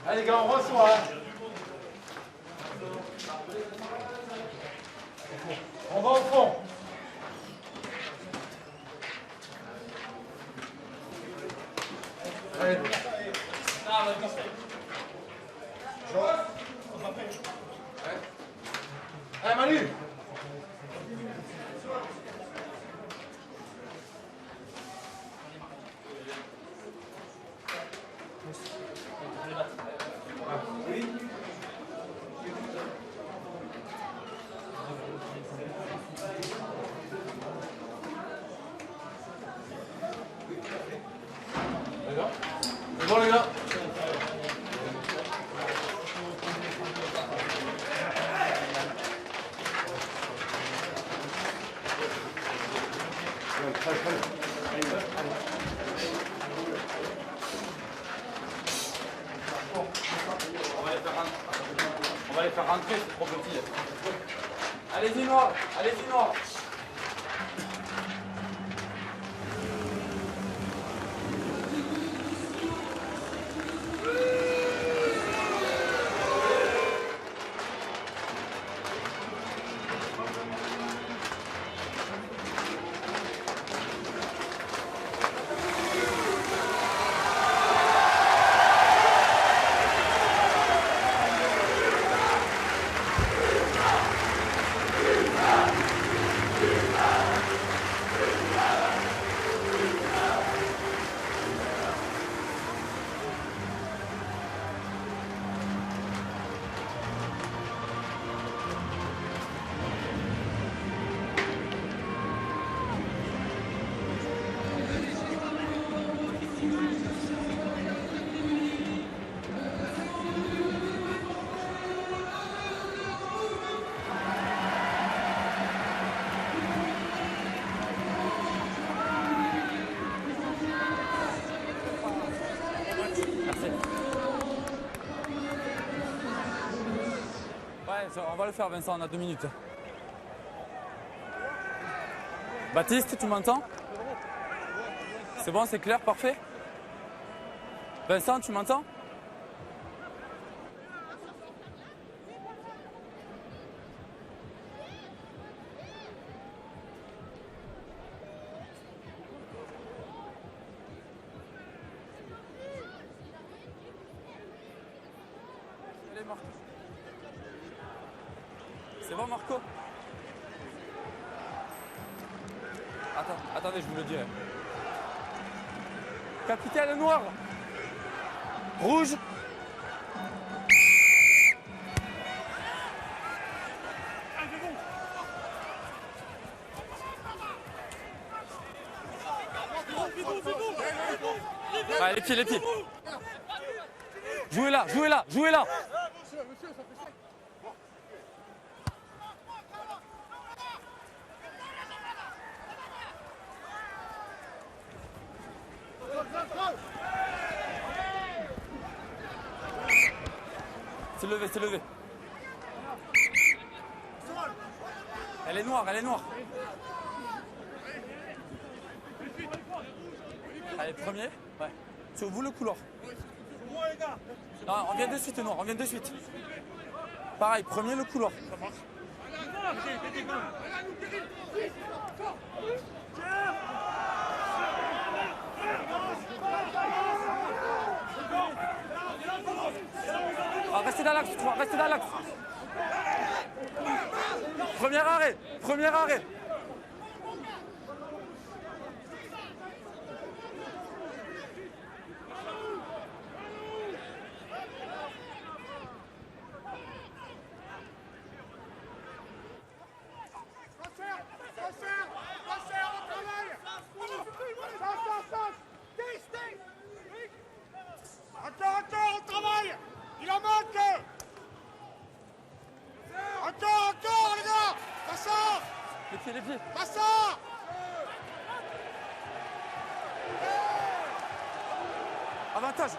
Allez les gars, on reçoit. On va au fond. Allez. Allez Manu. C'est bon les gars. On va les faire rentrer, c'est trop petit. Allez-y noir, allez-y noir. Ouais, on va le faire Vincent, on a 2 minutes. Baptiste, tu m'entends? C'est bon, c'est clair, parfait? Vincent, tu m'entends? C'est bon Marco? Attendez, je vous le dirai. Capitaine noir. Rouge. Ouais, les pieds. Jouez là. C'est levé. Elle est noire. Allez, premier. Ouais. Sur vous le couloir. Non, on vient de suite, noir. Pareil, premier le couloir. Restez dans l'axe, Premier arrêt. Encore, on travaille. Il en manque. Encore, les gars. Passa. Les pieds. Passa. Avantage.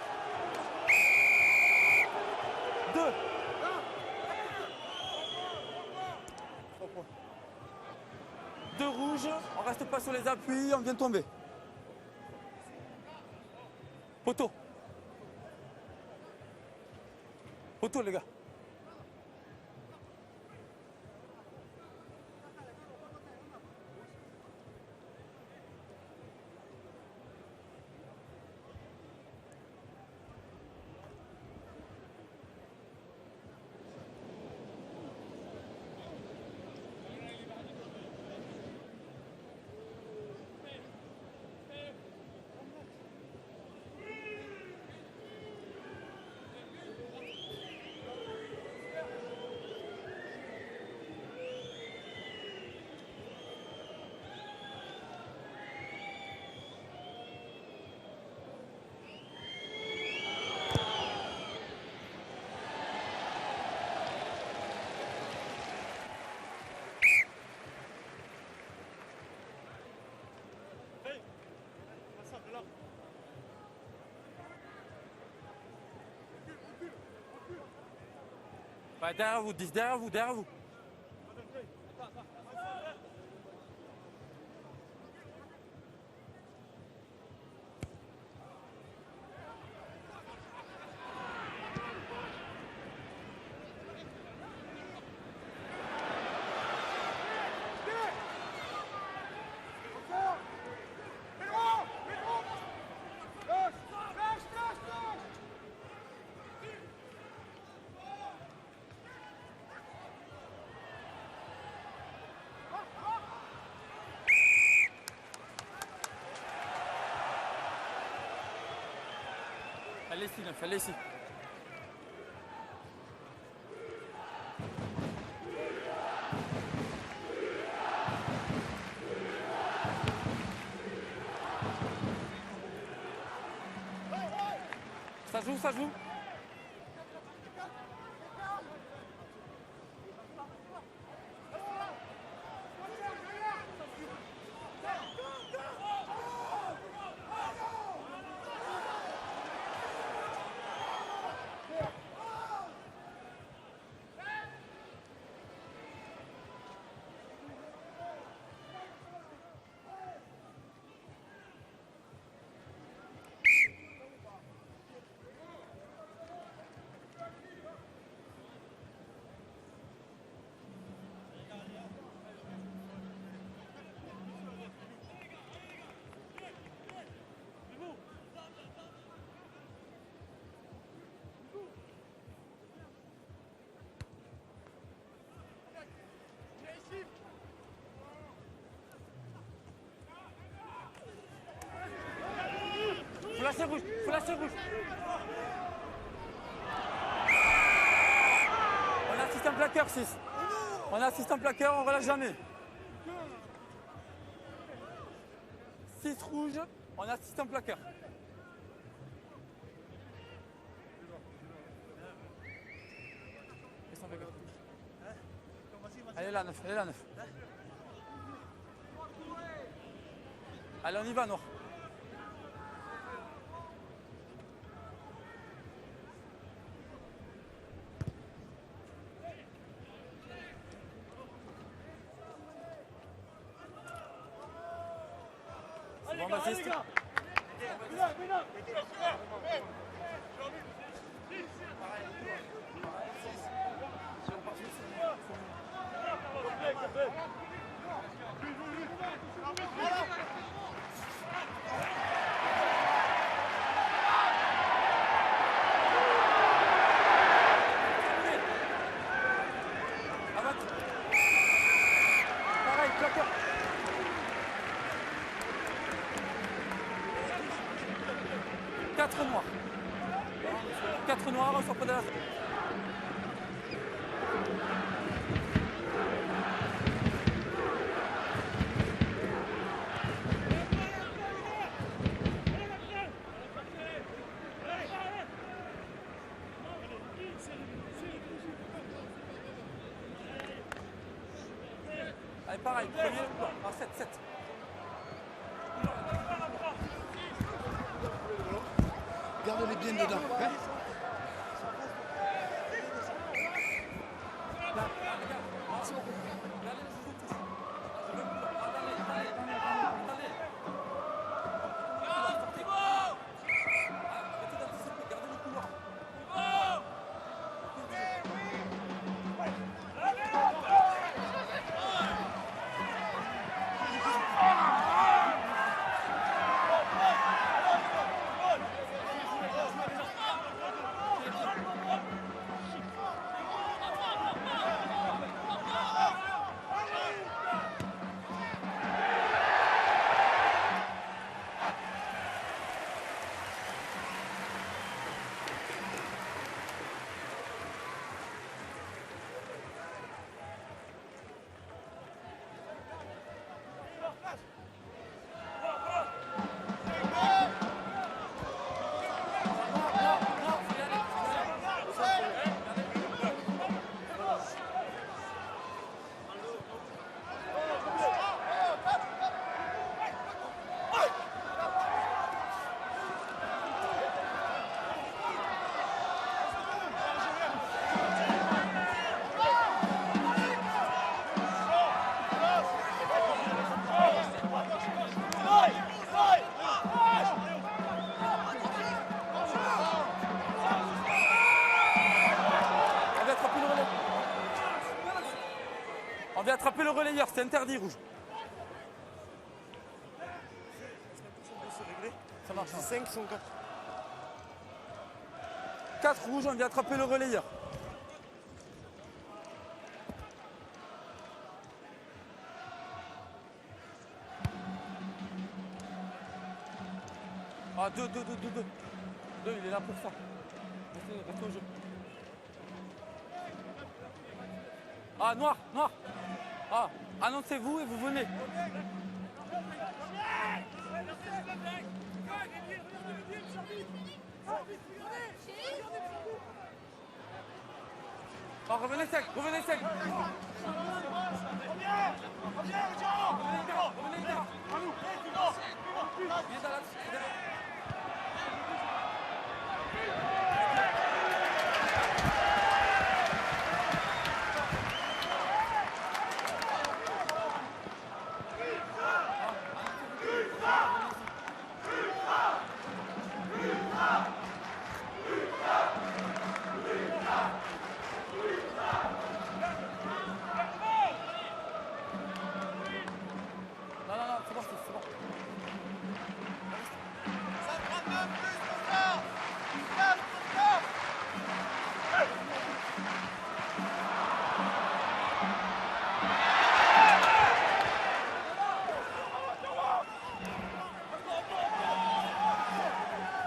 2. 2 rouges, on reste pas sur les appuis, on vient de tomber. Poteau. Autour, les gars. Ouais, derrière vous, 10, derrière vous, derrière vous. Allez-y, neuf, allez-y. Ça joue, ça joue. Faut lâcher rouge, faut lâcher rouge. On assiste un plaqueur, 6. On assiste un plaqueur, on ne relâche jamais. 6 rouges, on assiste un plaqueur. Allez là, 9, allez là, 9. Allez, on y va, Noir. Bon, Baptiste. Pareil, plaqueur. 4 noirs. 4 noirs, on sort pas de la... Allez, pareil, premier, 7, 7. Garde-les bien dedans. Hein? relayeur, c'est interdit rouge. Ça marche. 5 sont 4. 4 rouges, on vient attraper le relayeur. Ah, 2, il est là pour ça. Restez au jeu. Ah, noir. Ah, annoncez-vous et vous venez. Ah, revenez sec. Revenez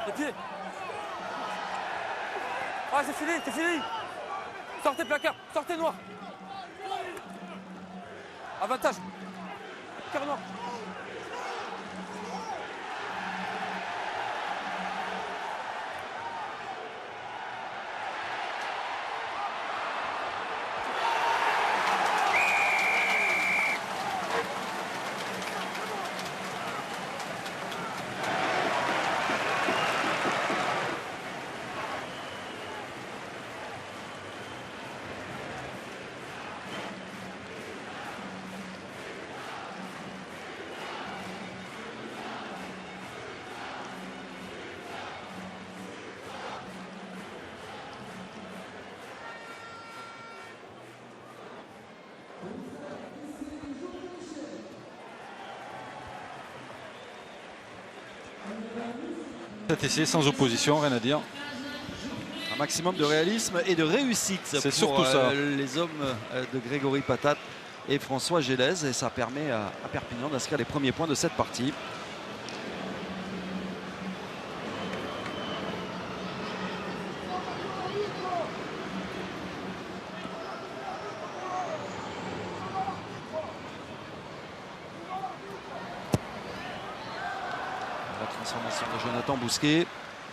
Les pieds. Ah, c'est fini. Sortez placard, sortez noir. Avantage. Cœur noir. Cet essai sans opposition, rien à dire. Un maximum de réalisme et de réussite C'est pour surtout ça. les hommes de Grégory Patate et François Gélez. Et ça permet à Perpignan d'inscrire les premiers points de cette partie. La transformation de Jonathan Bousquet,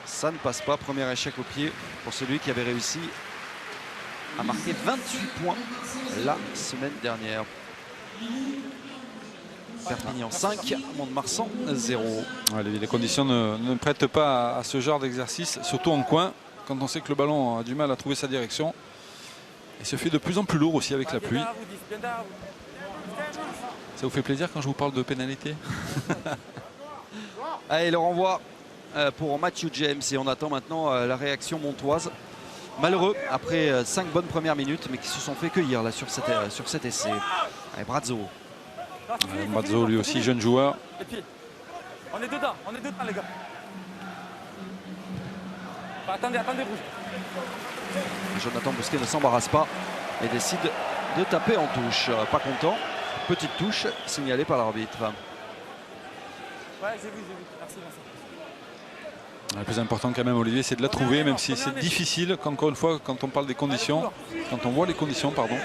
ça ne passe pas. Premier échec au pied pour celui qui avait réussi à marquer 28 points la semaine dernière. Perpignan 5, Mont-de-Marsan 0. Les conditions ne prêtent pas à ce genre d'exercice, surtout en coin, quand on sait que le ballon a du mal à trouver sa direction. Il se fait de plus en plus lourd aussi avec la pluie. Ça vous fait plaisir quand je vous parle de pénalité? Allez, le renvoi pour Matthew James et on attend maintenant la réaction montoise. Malheureux après 5 bonnes premières minutes, mais qui se sont fait cueillir là sur cet essai. Allez, Brazzo. Brazzo, lui aussi jeune joueur. Et puis, on est dedans les gars. Bah, attendez rouge. Jonathan Bousquet ne s'embarrasse pas et décide de taper en touche. Pas content. Petite touche signalée par l'arbitre. Ouais, j'ai vu. Merci. Le plus important quand même, Olivier, c'est de la trouver, même si c'est difficile. Encore une fois, quand on parle des conditions, quand on voit les conditions, pardon.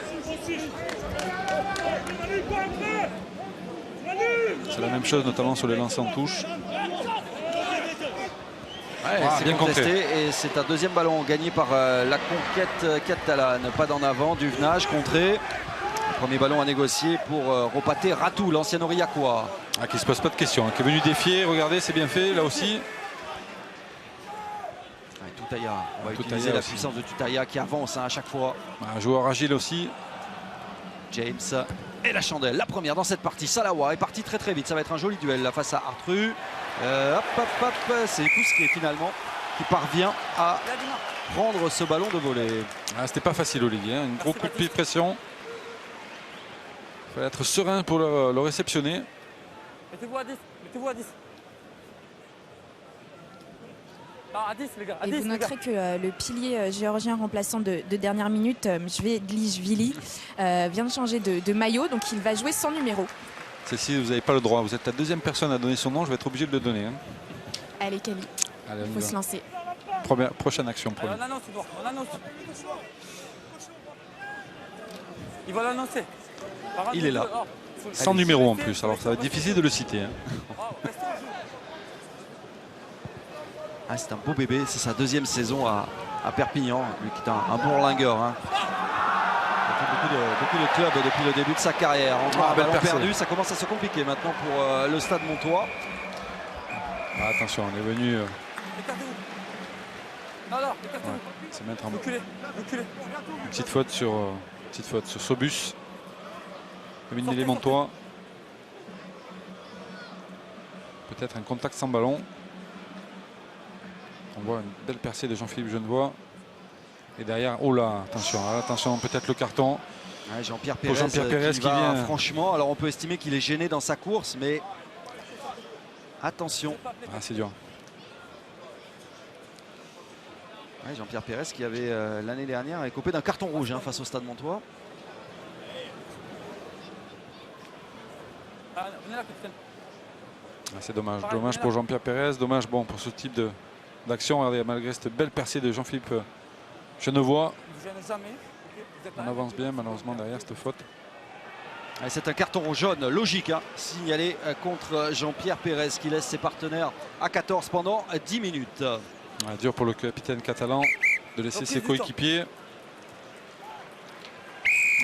C'est la même chose, notamment sur les lancers en touche. Ouais, c'est bien contesté et c'est un deuxième ballon gagné par la conquête catalane. Pas d'en avant, Duvenage contré. Premier ballon à négocier pour Ropaté Ratou, l'ancien Aurillacois. Ah, qui ne se pose pas de questions, qui est venu défier. Regardez, c'est bien fait là aussi. Toutaya, on va utiliser la puissance de Toutaya qui avance à chaque fois. Un joueur agile aussi. James et la chandelle, la première dans cette partie. Salawa est parti très vite, ça va être un joli duel là face à Artru. C'est Bousquet finalement qui parvient à prendre ce ballon de volée. Ah, c'était pas facile, Olivier, un gros coup de pied de pression. fallait être serein pour le réceptionner. Mettez-vous à 10. Mettez-vous à 10. Ah, à 10 les gars. À Et 10, vous les gars. noterez que le pilier géorgien remplaçant de dernière minute, Mjvelishvili, vient de changer de maillot, donc il va jouer sans numéro. Celle-ci, vous n'avez pas le droit. Vous êtes la deuxième personne à donner son nom. Je vais être obligé de le donner. Hein. Allez, Kali, Allez, on il y faut va. se lancer. Prochaine action. Allez, Premier. on annonce, Edouard, on annonce. Il va l'annoncer. Par contre, Il est là. Sans numéro en plus. Alors ça va être difficile de le citer. Hein. Restez au jeu. Ah, c'est un beau bébé, c'est sa deuxième saison à Perpignan, lui qui est un bon lingueur. Hein. Il a fait beaucoup de clubs depuis le début de sa carrière. Encore un belle ballon percée. perdu, ça commence à se compliquer maintenant pour le Stade Montois. Ah, attention, on est venu Écartez-vous. Non, écartez-vous. se mettre en Reculez, reculez. une petite faute sur Sobus. Éliminer les Montois. Peut-être un contact sans ballon. On voit une belle percée de Jean-Philippe Genevois. Et derrière, oh là, attention, peut-être le carton. Ouais, Jean-Pierre Pour Pérez, Jean-Pierre Pérez qui qui va, vient. franchement, alors on peut estimer qu'il est gêné dans sa course, mais attention. Ah, c'est dur. Ouais, Jean-Pierre Pérez qui avait l'année dernière écopé d'un carton rouge hein, face au Stade Montois. Ah, venez là, capitaine. Ah, c'est dommage. Dommage pour Jean-Pierre Pérez. Dommage bon, pour ce type d'action. Regardez, malgré cette belle percée de Jean-Philippe Genevois. Vous ne gênez jamais. Ok, vous êtes On là. avance bien, malheureusement, derrière cette faute. Et c'est un carton jaune logique hein, signalé contre Jean-Pierre Pérez qui laisse ses partenaires à 14 pendant 10 minutes. Ah, dur pour le capitaine catalan de laisser ses coéquipiers.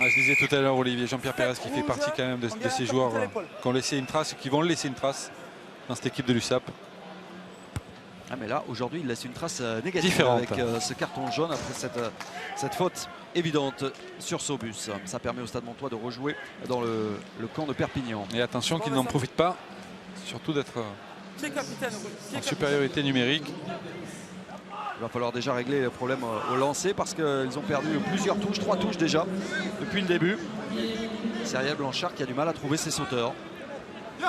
Ah, je disais tout à l'heure, Olivier, Jean-Pierre Pérez qui fait partie quand même de ces joueurs qui ont laissé une trace et qui vont laisser une trace dans cette équipe de l'USAP. Ah mais là aujourd'hui il laisse une trace négative Différente. avec ce carton jaune après cette faute évidente sur Sobus. Ça permet au Stade Montois de rejouer dans le camp de Perpignan. Et attention qu'ils n'en profitent pas, surtout d'être Qui est capitaine? Qui est en capitaine? supériorité numérique. Il va falloir déjà régler le problème au lancer parce qu'ils ont perdu plusieurs touches, 3 touches déjà depuis le début. Cyril Blanchard qui a du mal à trouver ses sauteurs. Ils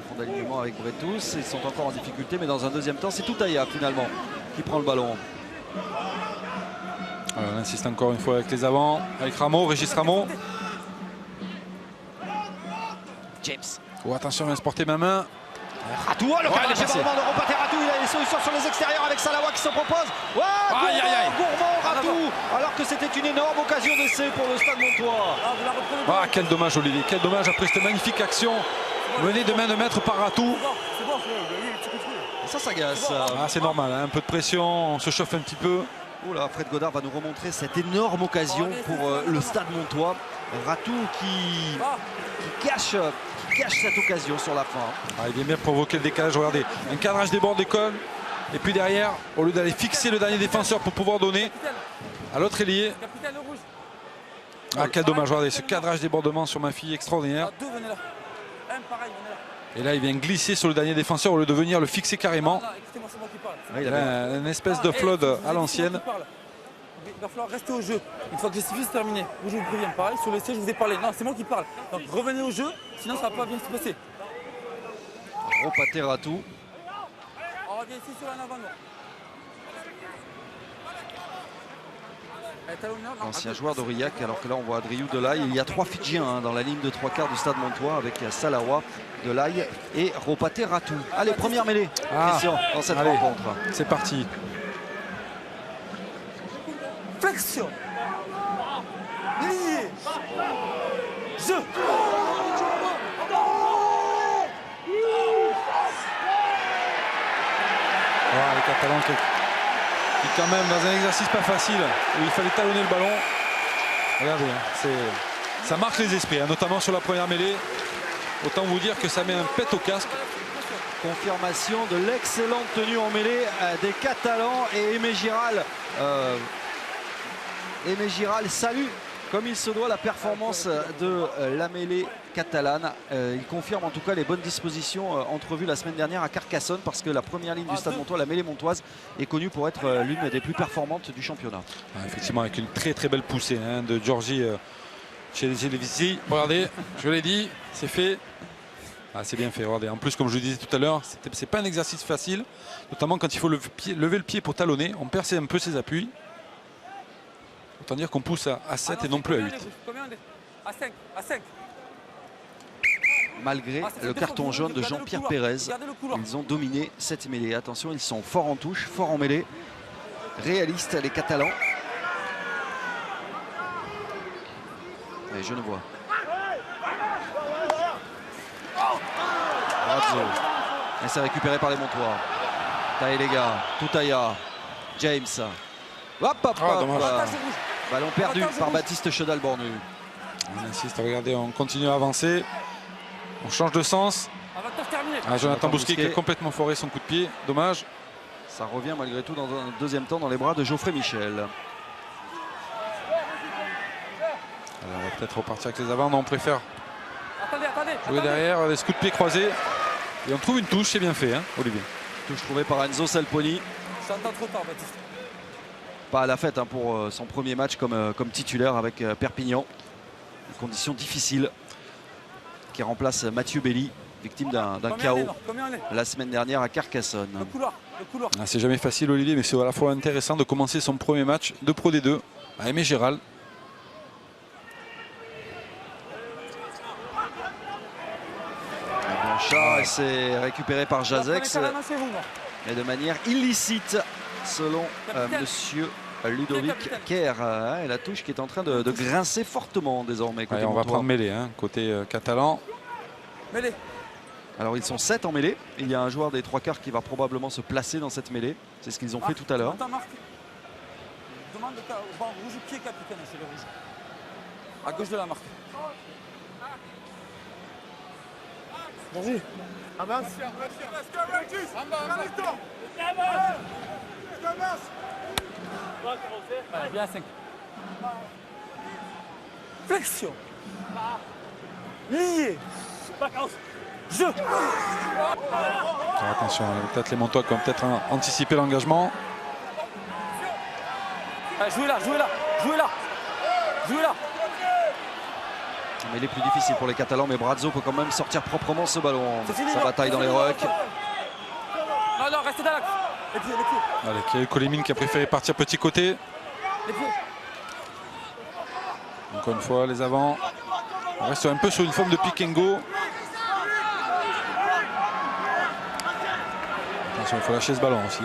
font d'alignement avec Bretous, ils sont encore en difficulté mais dans un deuxième temps c'est Toutaya finalement qui prend le ballon. Alors, on insiste encore une fois avec les avants, avec Rameau, Régis Rameau. James. Oh, attention, vient se porter ma main. Ratou, le cadrage débordement de Ropaté Ratou, il a des solutions sur les extérieurs avec Salawa qui se propose. Aïe, aïe, aïe. Gourmand, Ratou, alors que c'était une énorme occasion d'essai pour le Stade Montois. Ah, vous la reprenez. Ah, quel dommage, Olivier, quel dommage après cette magnifique action menée de main de maître par Ratou. C'est bon, tu contrôles. Et ça agace. Ah, c'est normal, hein, un peu de pression, on se chauffe un petit peu. Oula, Fred Godard va nous remontrer cette énorme occasion pour le Stade Montois. Ratou qui cache cette occasion sur la fin. Ah, il vient bien provoquer le décalage, regardez, un cadrage des bords d'école. Et puis derrière, au lieu d'aller fixer le dernier défenseur pour pouvoir donner à l'autre ailier. Capitaine, le rouge. Ah, quel dommage, regardez, ce cadrage débordement sur ma fille extraordinaire. Ah, deux, venez là. Un, pareil, venez là. Et là, il vient glisser sur le dernier défenseur au lieu de venir le fixer carrément. Non, écoutez-moi, c'est moi qui parle. Ouais, Il a une espèce de flood à l'ancienne. Il va falloir rester au jeu. Une fois que les civiles c'est terminé, vous je vous préviens. Pareil, sur l'essai, je vous ai parlé. Non, c'est moi qui parle. Donc revenez au jeu, sinon ça va pas bien se passer. Ropaté Ratou. On revient ici sur un avant nous. Ancien joueur d'Aurillac, alors que là on voit Adriou Delaye. Il y a 3 Fidjiens hein, dans la ligne de 3/4 du Stade Montois avec Salawa, Delaye et Ropaté Ratou. Allez, première mêlée, Christian, dans cette allez. rencontre. C'est parti. Flexion. Lié. Jeu. Les Catalans qui quand même dans un exercice pas facile où il fallait talonner le ballon. Regardez, hein, ça marque les esprits, hein, notamment sur la première mêlée. Autant vous dire que ça met un pet au casque. Confirmation de l'excellente tenue en mêlée des Catalans et Aimé Giral. Aimé Giral salue comme il se doit la performance de la mêlée catalane. Il confirme en tout cas les bonnes dispositions entrevues la semaine dernière à Carcassonne parce que la première ligne du Stade Montois, la mêlée montoise, est connue pour être l'une des plus performantes du championnat. Effectivement, avec une très très belle poussée hein, de Georgi chez les télévisions. Regardez, je l'ai dit, c'est fait. Ah, c'est bien fait, regardez. En plus, comme je le disais tout à l'heure, c'est pas un exercice facile, notamment quand il faut lever le pied pour talonner. On perd un peu ses appuis. Autant dire qu'on pousse à 7 et non plus à 8. À 5, à 5. Malgré le carton jaune de Jean-Pierre Pérez, Ils ils ont dominé cette mêlée. Attention, ils sont forts en touche, forts en mêlée. Réalistes, les Catalans. Allez, je ne vois. Brazzo. Et c'est récupéré par les Montois. Taïlega, Toutaya, James. Hop, hop, Ah, hop. dommage. Ballon perdu par Baptiste Chedal-Bornu. On insiste, regardez, on continue à avancer. On change de sens. Avantage terminé. Ah, Jonathan Bousquet qui a complètement foré son coup de pied. Dommage. Ça revient malgré tout dans un deuxième temps dans les bras de Geoffrey Michel. Alors, on va peut-être repartir avec les avants. Non, on préfère Attendez. jouer derrière, des coups de pied croisés. Et on trouve une touche, c'est bien fait, hein, Olivier. Touche trouvée par Enzo Salponi. J'entends trop tard, Baptiste. Pas à la fête hein, pour son premier match comme titulaire avec Perpignan. Une condition difficile qui remplace Mathieu Belli, victime d'un chaos la semaine dernière à Carcassonne. Le couloir. Ah, c'est jamais facile, Olivier, mais c'est à la fois intéressant de commencer son premier match de Pro D2 à Aimé Gérald. Blanchard, c'est récupéré par Jazex, mais de manière illicite, selon monsieur Ludovic Kerr. Et la touche qui est en train de grincer fortement désormais. Allez, on va prendre mêlée, hein, côté catalan. Mêlée. Alors ils sont 7 en mêlée. Il y a un joueur des trois quarts qui va probablement se placer dans cette mêlée. C'est ce qu'ils ont fait tout à l'heure. Demande au banc rouge, qui est capitaine chez les rouges. À gauche de la marque. Vas-y. Avance. Allez, bien à 5. Flexion. Lié. Jeu. Alors, attention, peut-être les Montois qui ont peut-être anticipé l'engagement. Jouez là. Mais il est plus difficile pour les Catalans, mais Brazzo peut quand même sortir proprement ce ballon. Sa bataille dans les rucks. Non, restez dans l'axe. Les pieds. Allez, Kirill Kolemin qui a préféré partir petit côté. Les pieds. Encore une fois, les avants. On reste un peu sur une forme de pick and go. Attention, il faut lâcher ce ballon aussi.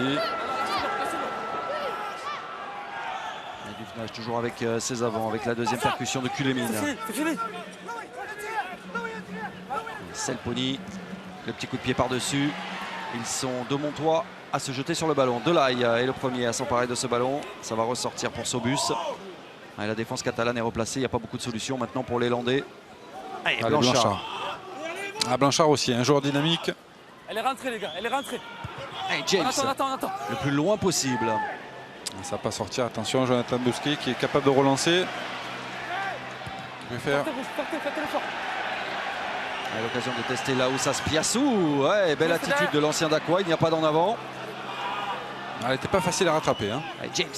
Et Dufnage toujours avec ses avants, avec la deuxième percussion de Kulemin. C'est fini. Selponi, le petit coup de pied par-dessus. Ils sont deux Montois à se jeter sur le ballon. Delay est le premier à s'emparer de ce ballon. Ça va ressortir pour Sobus. Et la défense catalane est replacée. Il n'y a pas beaucoup de solutions maintenant pour les Landais. Allez, Blanchard. Ah, Blanchard aussi, un joueur dynamique. Elle est rentrée, les gars. Elle est rentrée. Hey, James, Attends. le plus loin possible. Ça va pas sortir. Attention, Jonathan Bousquet qui est capable de relancer. Faites l'effort. À l'occasion de tester Laoussas Piassou. Ouais, belle attitude de l'ancien d'Aqua. Il n'y a pas d'en avant. Elle n'était pas facile à rattraper. Hein. Allez, James.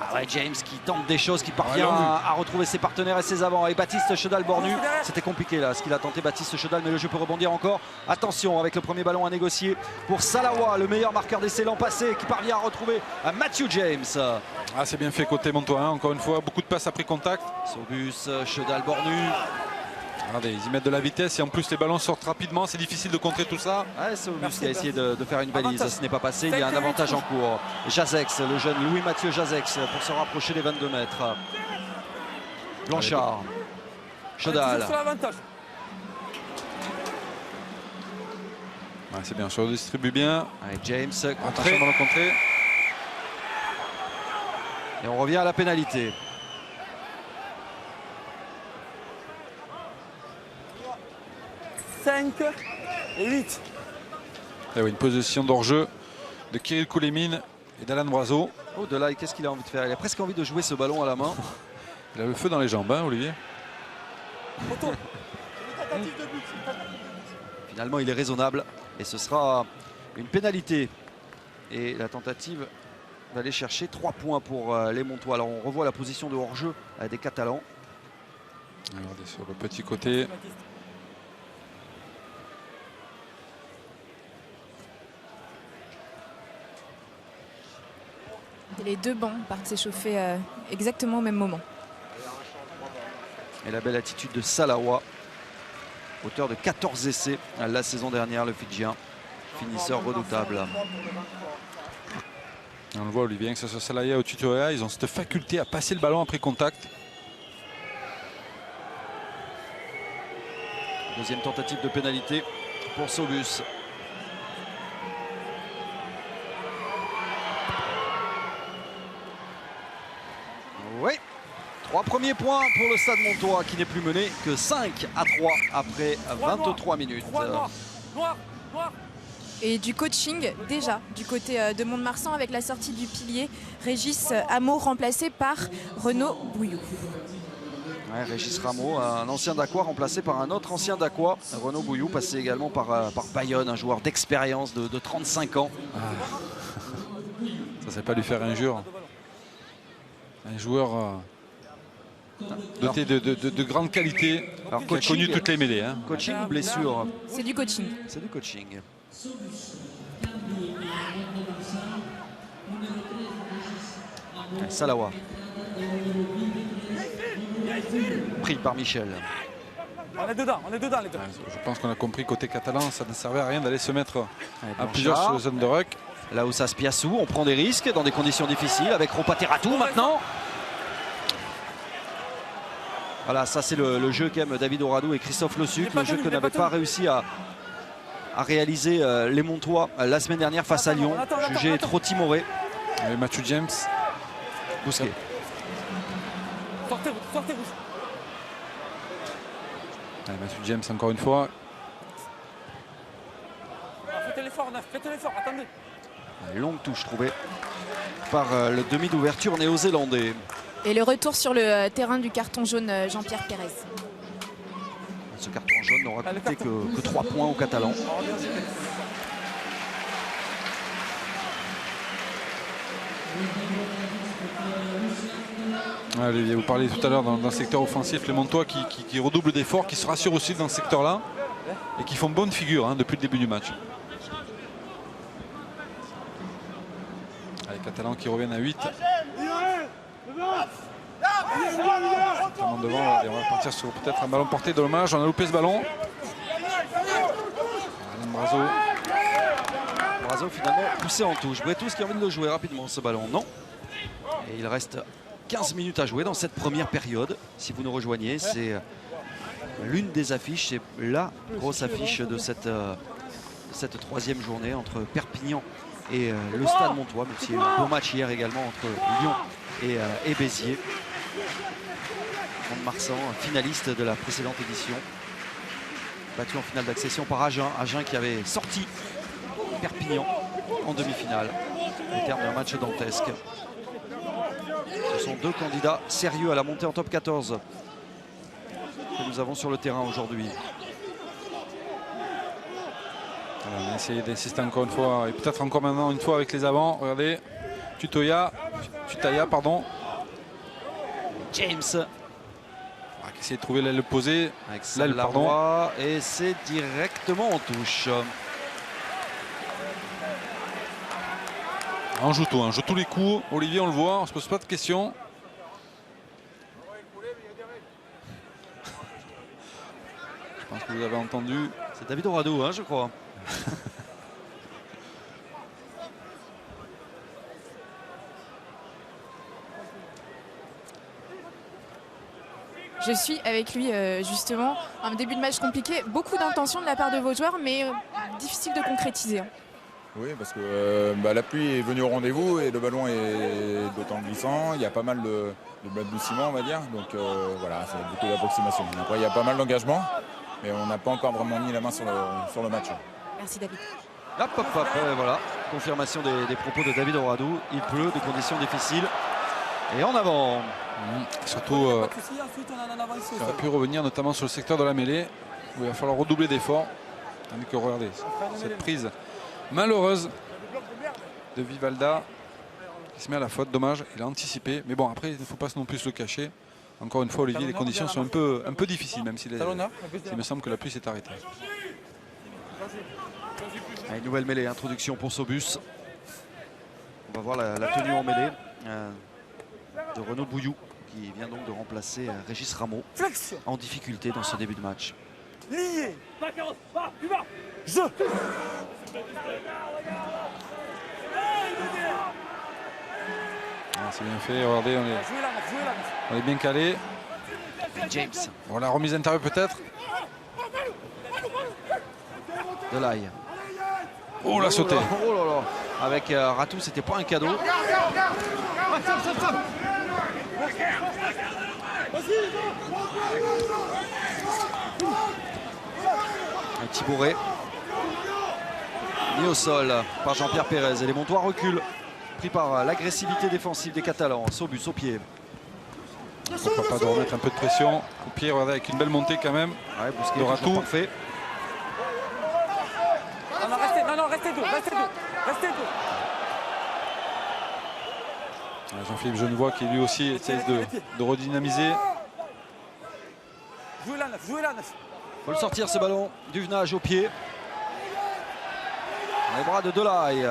Ah ouais, James qui tente des choses, qui parvient à retrouver ses partenaires et ses avants. Et Baptiste Chedal-Bornu, c'était compliqué là, ce qu'il a tenté Baptiste Chedal, mais le jeu peut rebondir encore. Attention avec le premier ballon à négocier pour Salawa, le meilleur marqueur d'essai l'an passé, qui parvient à retrouver Matthew James. Ah, c'est bien fait côté Montois, hein. Encore une fois, beaucoup de passes après contact. Sobus, Chedal-Bornu. Regardez, ils y mettent de la vitesse et en plus les ballons sortent rapidement, c'est difficile de contrer tout ça. Ouais, Sobus qui a essayé de faire une balise, ce n'est pas passé, il y a un avantage en cours. Jazex, le jeune Louis-Mathieu Jazex pour se rapprocher des 22 mètres. Blanchard, Chedal. Ouais, c'est bien, on distribue bien. Allez, James, Entrée dans le contrée. Et on revient à la pénalité. Et 8. Et oui, une position d'hors-jeu de Kirill Kolemin et d'Alan Brazzo. Oh, Delay, qu'est-ce qu'il a envie de faire? Il a presque envie de jouer ce ballon à la main. Il a le feu dans les jambes, hein, Olivier. Finalement, il est raisonnable et ce sera une pénalité. Et la tentative d'aller chercher 3 points pour les Montois. Alors, on revoit la position de hors-jeu des Catalans. Regardez sur le petit côté. Et les deux bancs partent s'échauffer exactement au même moment. Et la belle attitude de Salawa, auteur de 14 essais la saison dernière, le Fidjien, finisseur redoutable. On le voit, Olivier, que ce soit Salaya ou Tutoya, ils ont cette faculté à passer le ballon après contact. Deuxième tentative de pénalité pour Sobus. Oui, 3 premiers points pour le Stade Montois qui n'est plus mené que 5-3 après 23 minutes. Noir. Et du coaching déjà du côté de Mont-de-Marsan avec la sortie du pilier Régis Hameau remplacé par Renaud Bouillou. Ouais, Régis Rameau, un ancien d'Aqua remplacé par un autre ancien d'Aqua, Renaud Bouillou, passé également par Bayonne, un joueur d'expérience de 35 ans. Ça, c'est pas lui faire injure. Un joueur doté de grande qualité, Alors, qui a connu toutes les mêlées. Hein. Coaching ou blessure? C'est du coaching. C'est du coaching. Salawa. Pris par Michel. On est dedans les deux. Je pense qu'on a compris côté catalan, ça ne servait à rien d'aller se mettre à Blanchard. plusieurs sur la zone de ruck. Là où ça se Piassou, on prend des risques dans des conditions difficiles avec Ropateratou maintenant. Voilà, ça c'est le jeu qu'aiment David Oradou et Christophe Lossuc, le jeu que n'avaient pas réussi à réaliser les Montois la semaine dernière face à Lyon, jugé trop timoré. Et Matthew James. Bousquet. Sortez rouge. Allez, Matthew James encore une fois. Faites l'effort, attendez. Longue touche trouvée par le demi d'ouverture néo-zélandais. Et le retour sur le terrain du carton jaune Jean-Pierre Pérez. Ce carton jaune n'aura coûté que 3 points aux Catalans. Allez, vous parliez tout à l'heure dans le secteur offensif, les Montois qui redoublent d'efforts, qui se rassurent aussi dans ce secteur-là et qui font bonne figure depuis le début du match. Les Catalans qui reviennent à 8. Devant, allez, on va partir sur peut-être un ballon porté, dommage, on a loupé ce ballon. Brazo finalement poussé en touche. Bretous qui a envie de le jouer rapidement ce ballon, non. Et il reste 15 minutes à jouer dans cette première période. Si vous nous rejoignez, c'est l'une des affiches, c'est la grosse affiche de cette troisième journée entre Perpignan et le Stade Montois, même s'il y a eu un beau match hier également entre Lyon et Béziers. Mont-de-Marsan, finaliste de la précédente édition, battu en finale d'accession par Agen qui avait sorti Perpignan en demi-finale au terme d'un match dantesque. Ce sont deux candidats sérieux à la montée en top 14 que nous avons sur le terrain aujourd'hui. On va essayer d'insister encore une fois, et peut-être encore maintenant une fois avec les avants. Regardez, Tutaya, pardon. James. On va essayer de trouver l'aile opposée. Avec Salawa, et c'est directement en touche. On joue tout, on joue tous les coups. Olivier, on le voit, on se pose pas de questions. Je pense que vous avez entendu. C'est David Oradou, je crois. Je suis avec lui justement. Un début de match compliqué, beaucoup d'intentions de la part de vos joueurs, mais difficile de concrétiser. Oui, parce que la pluie est venue au rendez-vous et le ballon est d'autant glissant. Il y a pas mal de balbutiements, on va dire. Donc voilà, c'est beaucoup d'approximation. Après, il y a pas mal d'engagement, mais on n'a pas encore vraiment mis la main sur le match. Merci David. Hop, voilà. Confirmation des propos de David Oradou. Il pleut, des conditions difficiles. Et en avant. Surtout, ça aurait pu revenir notamment sur le secteur de la mêlée, où il va falloir redoubler d'efforts. Tandis que regardez, cette prise malheureuse de Vivalda qui se met à la faute, dommage, il a anticipé. Mais bon, après, il ne faut pas non plus le cacher. Encore une fois, Olivier, les conditions sont un peu difficiles, même s'il Talonneur. me semble que la pluie s'est arrêtée. Allez, nouvelle mêlée, introduction pour Sobus. On va voir la tenue en mêlée de Renaud Bouillou, qui vient donc de remplacer Régis Rameau, Flexion. en difficulté dans ce début de match. Lié. Jeu. Ah, c'est bien fait, regardez, Jouez là, on est bien calé. James Bon, la remise intérieure peut-être. Delaye. Oh, la sauté. Oh là là. Avec Ratou, c'était pas un cadeau. Un Thibauré. Mis au sol par Jean-Pierre Pérez. Et les Montois reculent, pris par l'agressivité défensive des Catalans. Sobus au pied. Pourquoi pas de remettre un peu de pression au pied, regardez, avec une belle montée quand même. Ouais, Bousquet de toujours Ratou. parfait. Restez deux. Jean-Philippe Genevois qui lui aussi essaie de redynamiser. Jouez là, neuf. Faut le sortir ce ballon. Duvenage au pied. Dans les bras de Delaye.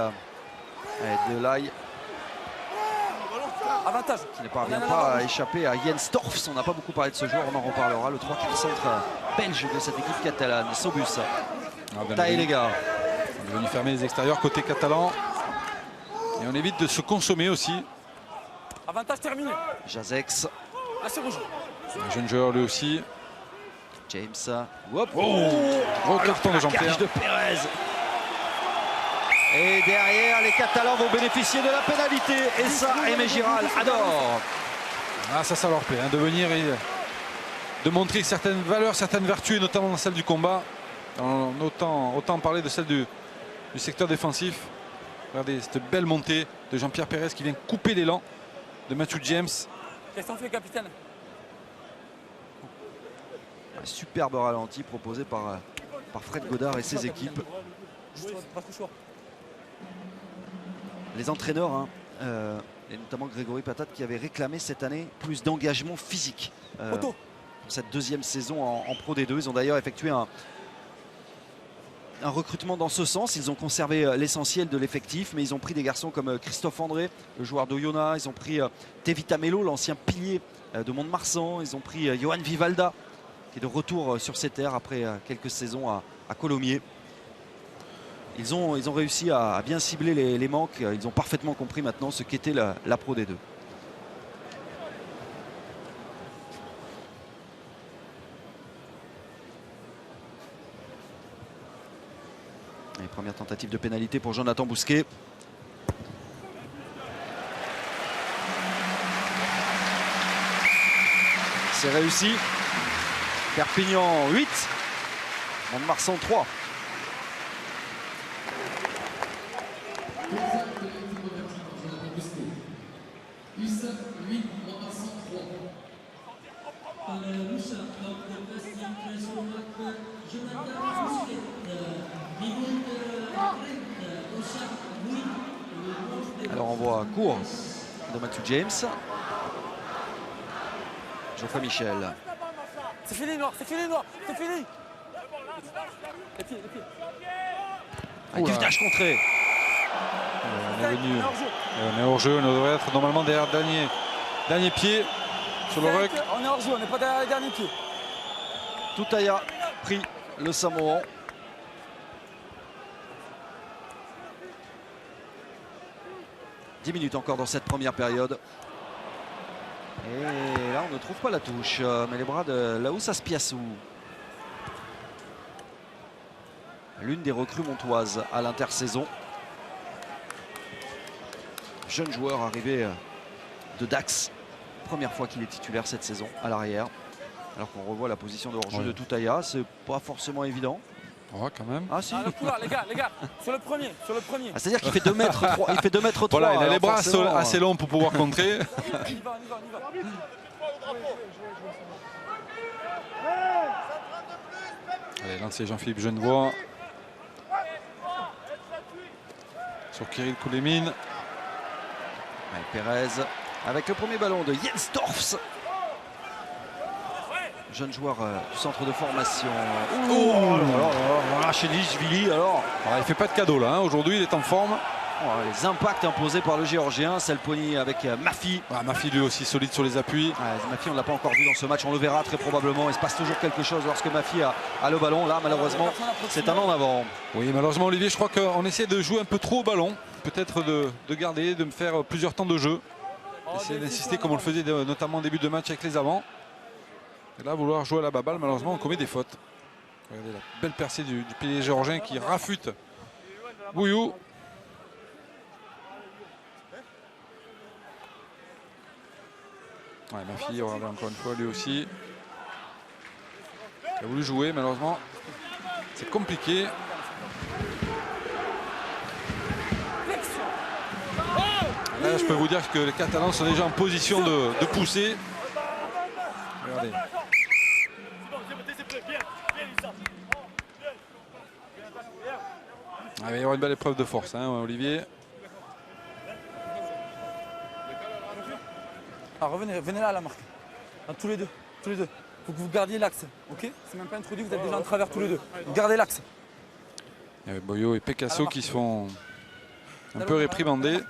Et Delaye Avantage. qui ne parvient pas à échapper à Jens Torfs. On n'a pas beaucoup parlé de ce joueur, on en reparlera. Le 3/4 centre belge de cette équipe catalane. Sobus. Taille les gars. On est venu fermer les extérieurs côté catalan. Et on évite de se consommer aussi. Avantage terminé. Jazex. Là c'est rouge. Un jeune joueur lui aussi. James. Hop. Gros carton de Jean-Pierre. Plaquage de Pérez. Et derrière, les Catalans vont bénéficier de la pénalité. Et ça, Aimé Giral adore. Ah, ça leur plaît, hein, de venir et de montrer certaines valeurs, certaines vertus, et notamment dans celle du combat. Autant parler de celle du secteur défensif. Regardez cette belle montée de Jean-Pierre Pérez qui vient couper l'élan de Matthew James. Qu'est-ce qu'on fait, capitaine? Un superbe ralenti proposé par Fred Godard et ses équipes. Les entraîneurs, hein, et notamment Grégory Patate, qui avait réclamé cette année plus d'engagement physique pour cette deuxième saison en Pro D2. Ils ont d'ailleurs effectué un recrutement dans ce sens. Ils ont conservé l'essentiel de l'effectif, mais ils ont pris des garçons comme Christophe André, le joueur d'Oyonnax. Ils ont pris Tevita Melo, l'ancien pilier de Mont-de-Marsan. Ils ont pris Johan Vivalda, qui est de retour sur ses terres après quelques saisons à Colomiers. Ils ont réussi à bien cibler les manques. Ils ont parfaitement compris maintenant ce qu'était la Pro D2. Et première tentative de pénalité pour Jonathan Bousquet. C'est réussi. Perpignan 8, Mont-de-Marsan 3. Alors on voit court de Matthew James. Geoffrey Michel. C'est fini, Noir, c'est fini. Les pieds. Un Duvenage contré. On est venu. On est hors jeu, on devrait être normalement derrière dernier pied sur le ruck. On est hors jeu, on n'est pas derrière les derniers pieds. Toutaya pris le Samoan. « 10 minutes encore dans cette première période. Et là, on ne trouve pas la touche. Mais les bras de Laoussa Spiassou. L'une des recrues montoises à l'intersaison. Jeune joueur arrivé de Dax. Première fois qu'il est titulaire cette saison à l'arrière. Alors qu'on revoit la position de hors-jeu de Toutaya. C'est pas forcément évident. Oh, quand même. Ah si. Le couloir, les gars, sur le premier. Ah, c'est-à-dire qu'il fait 2 mètres 3. Il fait 2 mètres 3. Voilà, il a les bras assez longs pour pouvoir contrer. On y va. Allez, lancé Jean-Philippe Genevois. Sur Kirill Koulemine. Ouais, Pérez avec le premier ballon de Jens Torfs. jeune joueur du centre de formation. Rachedishvili alors. Il fait pas de cadeau là, hein. Aujourd'hui il est en forme. Les impacts imposés par le Géorgien, Selponi avec Mafi. Mafi lui aussi solide sur les appuis. Mafi, on ne l'a pas encore vu dans ce match, on le verra très probablement. Il se passe toujours quelque chose lorsque Mafi a le ballon. Là, malheureusement, c'est un en avant. Oui, malheureusement, Olivier, je crois qu'on essaie de jouer un peu trop au ballon. Peut-être de garder, de me faire plusieurs temps de jeu. Essayer d'insister comme on le faisait notamment en début de match avec les avants. Et là, vouloir jouer à la baballe, malheureusement, on commet des fautes. Regardez la belle percée du pilier géorgien qui rafute Bouillou. Ouais, Mafi, regardez encore une fois, lui aussi. Il a voulu jouer, malheureusement, c'est compliqué. Là, je peux vous dire que les Catalans sont déjà en position de pousser. Regardez. Il va y avoir une belle épreuve de force, hein, Olivier. Alors venez là à la marque. Tous les deux. Il faut que vous gardiez l'axe. Ok? C'est même pas introduit, vous êtes déjà en travers tous les deux. Gardez l'axe. Il y a Boyo et Picasso qui se font un peu réprimander.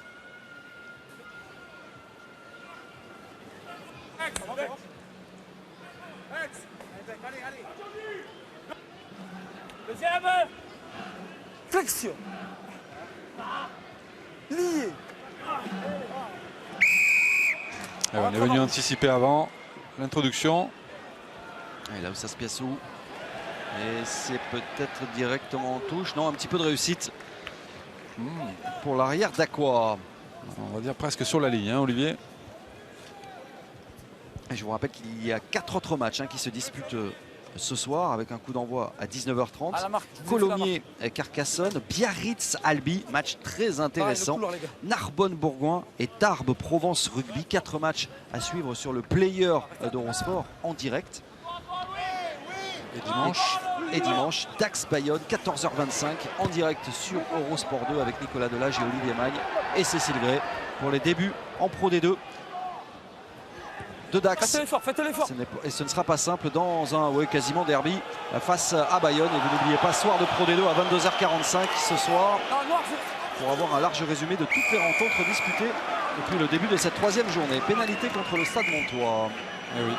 Deuxième. Flexion. Lié. On est venu anticiper avant l'introduction. Et là où ça se pièce où. Et c'est peut-être directement en touche. Non, un petit peu de réussite pour l'arrière d'Aqua. On va dire presque sur la ligne, hein, Olivier. Et je vous rappelle qu'il y a 4 autres matchs qui se disputent ce soir avec un coup d'envoi à 19h30. Colomiers, Carcassonne, Biarritz, Albi, match très intéressant. Narbonne-Bourgoin et Tarbes, Provence Rugby. 4 matchs à suivre sur le player d'Eurosport en direct. Et dimanche, Dax Bayonne, 14h25 en direct sur Eurosport 2 avec Nicolas Delage et Olivier Magne et Cécile Gray pour les débuts en Pro D2 de Dax. Faites l'effort. Et ce ne sera pas simple dans un quasiment derby face à Bayonne. Et vous n'oubliez pas, soir de Pro D2 à 22h45 ce soir pour avoir un large résumé de toutes les rencontres disputées depuis le début de cette 3e journée. Pénalité contre le Stade Montois. Eh oui.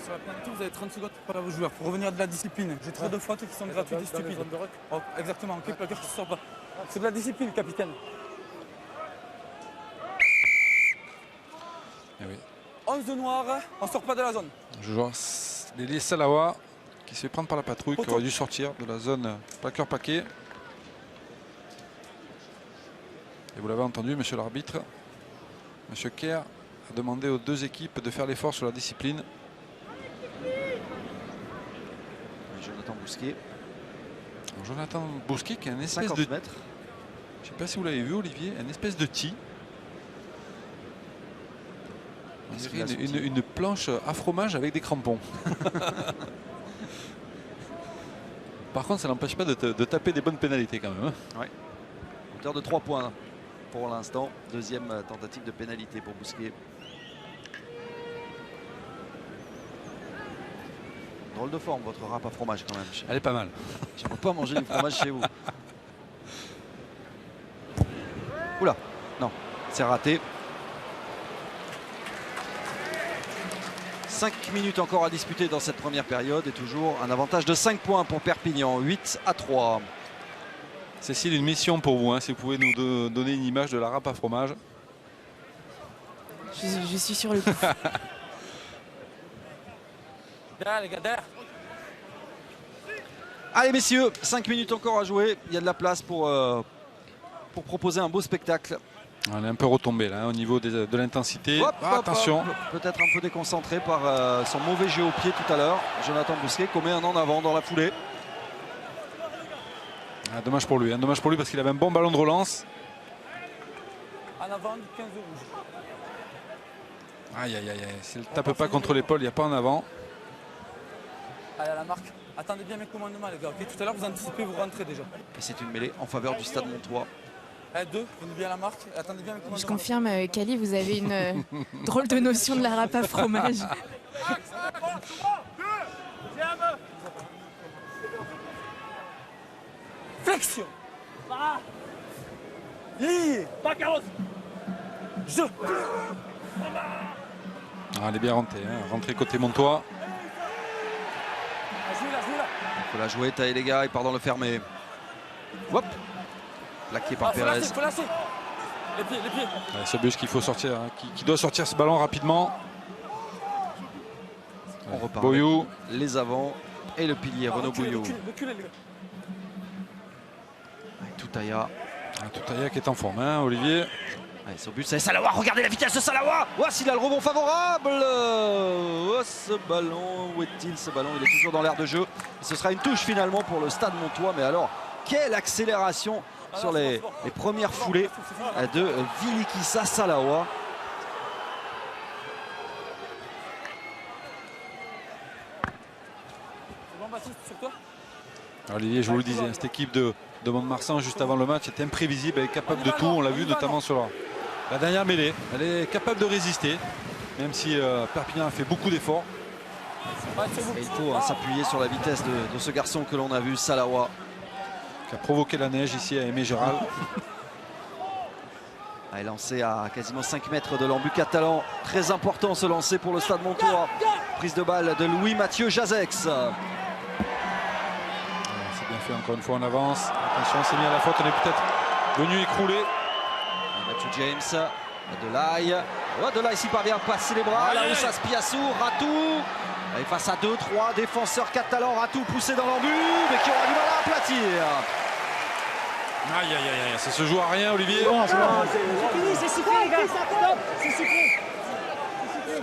Sur la pénalité, vous avez 30 secondes pour parler à vos joueurs. Pour revenir de la discipline. J'ai trop de fautes qui sont gratuites et stupides. Exactement, ok, plaqueur qui ne sort pas. C'est de la discipline, capitaine. Eh oui. 11 de noir, on ne sort pas de la zone. Je vois Lélie Salawa qui se fait prendre par la patrouille, qui aurait dû sortir de la zone plaqueur-paquet. Et vous l'avez entendu, monsieur l'arbitre. Monsieur Kerr a demandé aux deux équipes de faire l'effort sur la discipline. Jonathan Bousquet. Alors, Jonathan Bousquet qui a une espèce 50 de... mètres. Je ne sais pas si vous l'avez vu, Olivier, une espèce de tee. On dirait une planche à fromage avec des crampons. Par contre, ça n'empêche pas de taper des bonnes pénalités quand même. Hein. Ouais. Hauteur de 3 points pour l'instant. Deuxième tentative de pénalité pour Bousquet. Drôle de forme votre râpe à fromage quand même. Elle est pas mal. Je ne peux pas manger du fromage chez vous. Oula, non, c'est raté. 5 minutes encore à disputer dans cette première période et toujours un avantage de 5 points pour Perpignan, 8-3. Cécile, une mission pour vous, hein, si vous pouvez nous donner une image de la râpe à fromage. Je suis sur le coup. Derrière les gars, derrière. Allez messieurs, 5 minutes encore à jouer. Il y a de la place pour proposer un beau spectacle. On est un peu retombé là, hein, au niveau de l'intensité. Attention. Peut-être un peu déconcentré par son mauvais jeu au pied tout à l'heure. Jonathan Bousquet commet un en avant dans la foulée. Ah, dommage pour lui, hein, dommage pour lui parce qu'il avait un bon ballon de relance. En avant, 15 de rouge. Aïe aïe aïe, s'il ne tape pas contre l'épaule, il n'y a pas en avant. Allez à la marque. Attendez bien mes commandements les gars. Okay, tout à l'heure vous anticipez, vous rentrez déjà. Et c'est une mêlée en faveur du Stade Montois. 2, venez bien à la marque. Attendez bien avec le Je confirme, Kali, vous avez une drôle de notion de la râpe à fromage. Flexion. Lié. Pas carotte. Je. Elle est bien rentrée, hein. Rentrée côté Montois. Il faut la jouer, taille les gars, il part dans le fermé. Hop. Plaqué par Pérez. Faut lâcher. Les pieds. Ouais, Sobush qu'il faut sortir, hein, qui doit sortir ce ballon rapidement. On repart. Boyou. Les avants et le pilier Renaud Bouyou. Reculez, les gars. Toutaya. Toutaya qui est en forme, hein, Olivier. Allez, sur but, c'est Salawa. Regardez la vitesse de Salawa. Oh, s'il a le rebond favorable. Oh, ce ballon, où est-il ce ballon? Il est toujours dans l'air de jeu. Et ce sera une touche finalement pour le Stade Montois. Mais alors, quelle accélération sur les premières foulées de Vilikissa Salawa. C'est bon, Baptiste, sur toi. Olivier, je vous le disais, cette équipe de Mont-de-Marsan juste avant le match est imprévisible, elle est capable de tout. On l'a vu notamment sur la dernière mêlée. Elle est capable de résister, même si Perpignan a fait beaucoup d'efforts. Et il faut s'appuyer sur la vitesse de ce garçon que l'on a vu, Salawa. Qui a provoqué la neige ici à Aimé Gérald. Elle est lancé à quasiment 5 mètres de l'embut catalan. Très important ce lancer pour le Stade Montois. Prise de balle de Louis-Mathieu Jazex. C'est bien fait, encore une fois on avance. Attention, on s'est mis à la faute, on est peut-être venu écrouler. Mathieu James, Delay. Oh, Delay s'y parvient à passer les bras. Là où ça se Piassou, Ratou. Et face à 2-3 défenseurs catalans, Ratou poussé dans l'embut, mais qui aura du mal à aplatir. Aïe, aïe, aïe, ça se joue à rien, Olivier. C'est fini, c'est sifflé, les gars. Stop, c'est sifflé. Il est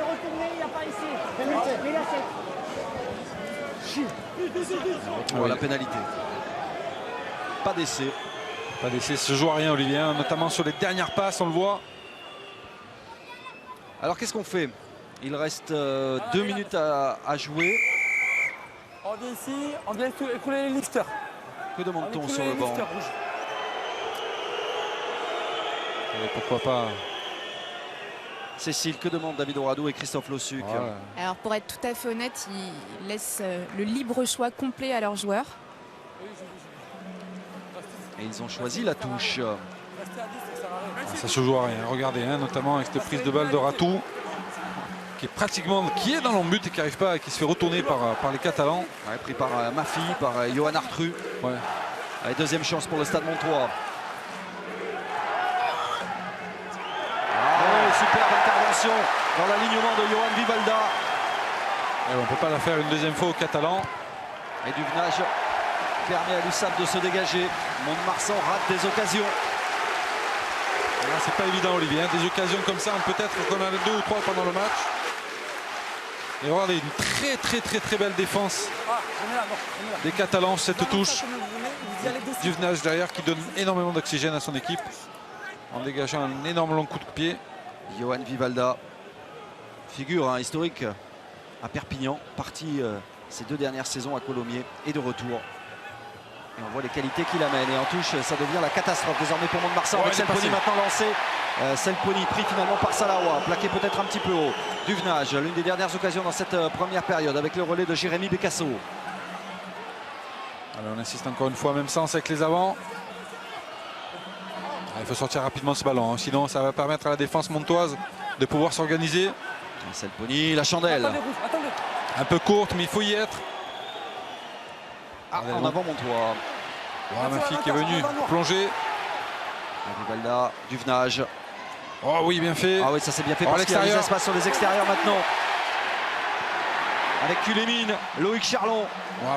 retourné, il n'a pas essayé. Mais là, c'est. La pénalité. Pas d'essai. Pas d'essai, ça se joue à rien, Olivier, hein, notamment sur les dernières passes, on le voit. Alors qu'est-ce qu'on fait? Il reste 2 minutes à jouer. On vient ici, on vient écouler les lifters. Que demande-t-on sur le banc? Et pourquoi pas. Cécile, que demandent David Oradou et Christophe Lossuc? Voilà. Alors pour être tout à fait honnête, ils laissent le libre choix complet à leurs joueurs. Et ils ont choisi la touche. Ça se joue à rien, regardez, hein, notamment avec cette prise de balle de Ratou. Qui est dans l'embut et qui n'arrive pas, qui se fait retourner par les Catalans. Ouais, pris par Mafi, par Johan Artru. Ouais. Allez, deuxième chance pour le Stade Montois. Superbe intervention dans l'alignement de Johan Vivalda. Et on ne peut pas la faire une deuxième fois aux Catalans. Et Duvenage permet à l'USAP de se dégager. Mont-de-Marsan rate des occasions. C'est pas évident, Olivier, hein. Des occasions comme ça, peut-être qu'on en a 2 ou 3 pendant le match. Et regardez, une très belle défense des Catalans, cette touche. Duvenage derrière qui donne énormément d'oxygène à son équipe en dégageant un énorme long coup de pied. Johan Vivalda, figure historique à Perpignan, parti ces 2 dernières saisons à Colomiers et de retour. Et on voit les qualités qu'il amène. Et en touche, ça devient la catastrophe désormais pour Mont-de-Marsan. Avec Selponi maintenant lancé. Selponi pris finalement par Salawa, plaqué peut-être un petit peu haut. Duvenage, l'une des dernières occasions dans cette première période avec le relais de Jérémy Becasso. Alors on insiste encore une fois, même sens avec les avants. Il faut sortir rapidement ce ballon, hein. Sinon ça va permettre à la défense montoise de pouvoir s'organiser. Selponi, la chandelle. Un peu courte, mais il faut y être. En avant Montois. Voilà ma fille qui est venue plonger. Vivalda, Duvenage. Oh oui, bien fait. Ah oui, ça c'est bien fait parce qu'il y a des espaces sur les extérieurs maintenant. Avec Culémine, Loïc Charlon.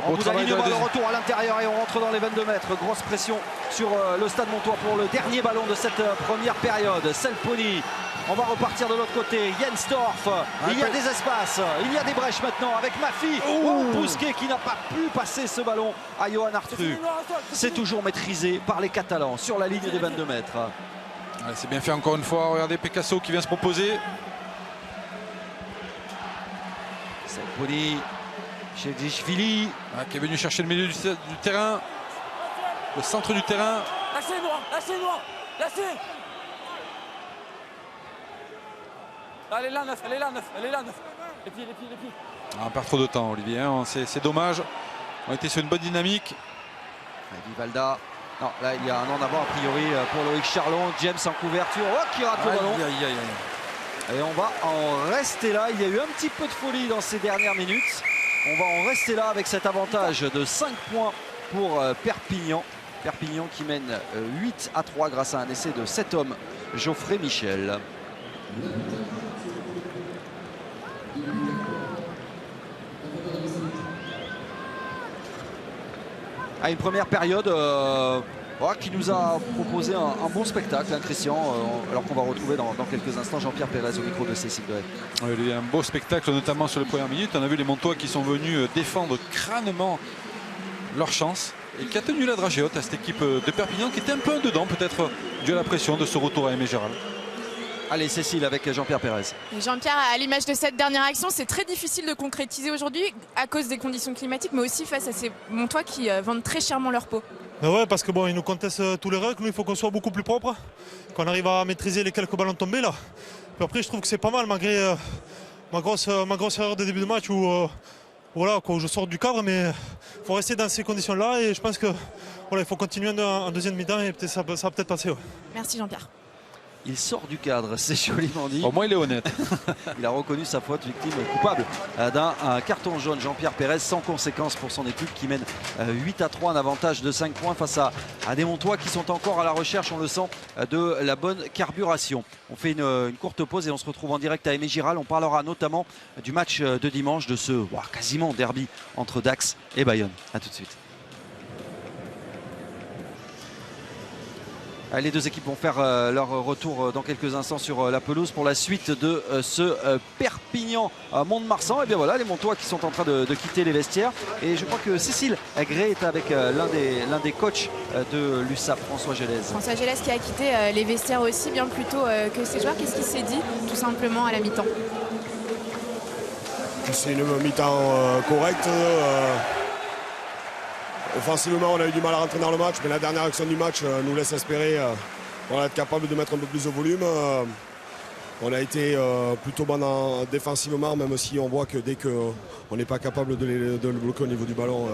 On vous aligne le retour à l'intérieur et on rentre dans les 22 mètres. Grosse pression sur le Stade Montois pour le dernier ballon de cette première période. Selponi. On va repartir de l'autre côté. Jensdorf. Il y a des espaces. Il y a des brèches maintenant avec Mafi. Bousquet qui n'a pas pu passer ce ballon à Johan Artru. C'est toujours maîtrisé par les Catalans sur la ligne des 22 mètres. Ouais, c'est bien fait encore une fois. Regardez Picasso qui vient se proposer. Selponi. Chedishvili. Qui est venu chercher le milieu du terrain. le centre du terrain. Lâchez Noir, lâchez Noir, lâchez. Elle est là, 9, elle est là, 9, elle est là, 9. Les pieds, les pieds, les pieds. On perd trop de temps, Olivier, hein. C'est dommage. On était sur une bonne dynamique. Valda. Non, là il y a un en avant a priori pour Loïc Charlon. James en couverture. Oh, qui rate le ballon. Aïe, aïe, aïe. Et on va en rester là. Il y a eu un petit peu de folie dans ces dernières minutes. On va en rester là avec cet avantage de 5 points pour Perpignan. Perpignan qui mène 8-3 grâce à un essai de cet homme, Geoffrey Michel. À une première période qui nous a proposé un bon spectacle, hein, Christian, alors qu'on va retrouver dans quelques instants Jean-Pierre Pérez au micro de Cécile Gray. Oui, il y a eu un beau spectacle, notamment sur les premières minutes. On a vu les Montois qui sont venus défendre crânement leur chance et qui a tenu la dragée haute à cette équipe de Perpignan qui était un peu dedans, peut-être dû à la pression de ce retour à Aimé Gérald. Allez, Cécile avec Jean-Pierre Pérez. Jean-Pierre, à l'image de cette dernière action, c'est très difficile de concrétiser aujourd'hui à cause des conditions climatiques, mais aussi face à ces Montois qui vendent très chèrement leur peau. Ouais, parce que bon, ils nous contestent tous les règles. Nous, il faut qu'on soit beaucoup plus propre, qu'on arrive à maîtriser les quelques ballons tombés là. Puis après, je trouve que c'est pas mal malgré ma grosse erreur de début de match où voilà, où je sors du cadre, mais il faut rester dans ces conditions-là et je pense que voilà, il faut continuer en deuxième mi-temps et ça va peut-être passer. Ouais. Merci Jean-Pierre. Il sort du cadre, c'est joliment dit. Au moins il est honnête. Il a reconnu sa faute, victime coupable d'un carton jaune. Jean-Pierre Pérez sans conséquence pour son équipe qui mène 8-3, un avantage de 5 points face à des Montois qui sont encore à la recherche, on le sent, de la bonne carburation. On fait une courte pause et on se retrouve en direct à Aimé Gérald. On parlera notamment du match de dimanche, de ce quasiment derby entre Dax et Bayonne. A tout de suite. Les deux équipes vont faire leur retour dans quelques instants sur la pelouse pour la suite de ce Perpignan Mont-de-Marsan. Et bien voilà, les Montois qui sont en train de quitter les vestiaires. Et je crois que Cécile Gray est avec l'un des coachs de l'USAP, François Gélès. François Gélès qui a quitté les vestiaires aussi bien plus tôt que ses joueurs. Qu'est-ce qui s'est dit tout simplement à la mi-temps? C'est une mi-temps correcte. Offensivement, on a eu du mal à rentrer dans le match, mais la dernière action du match nous laisse espérer être capable de mettre un peu plus de volume. On a été plutôt bon défensivement, même si on voit que dès qu'on n'est pas capable de le bloquer au niveau du ballon,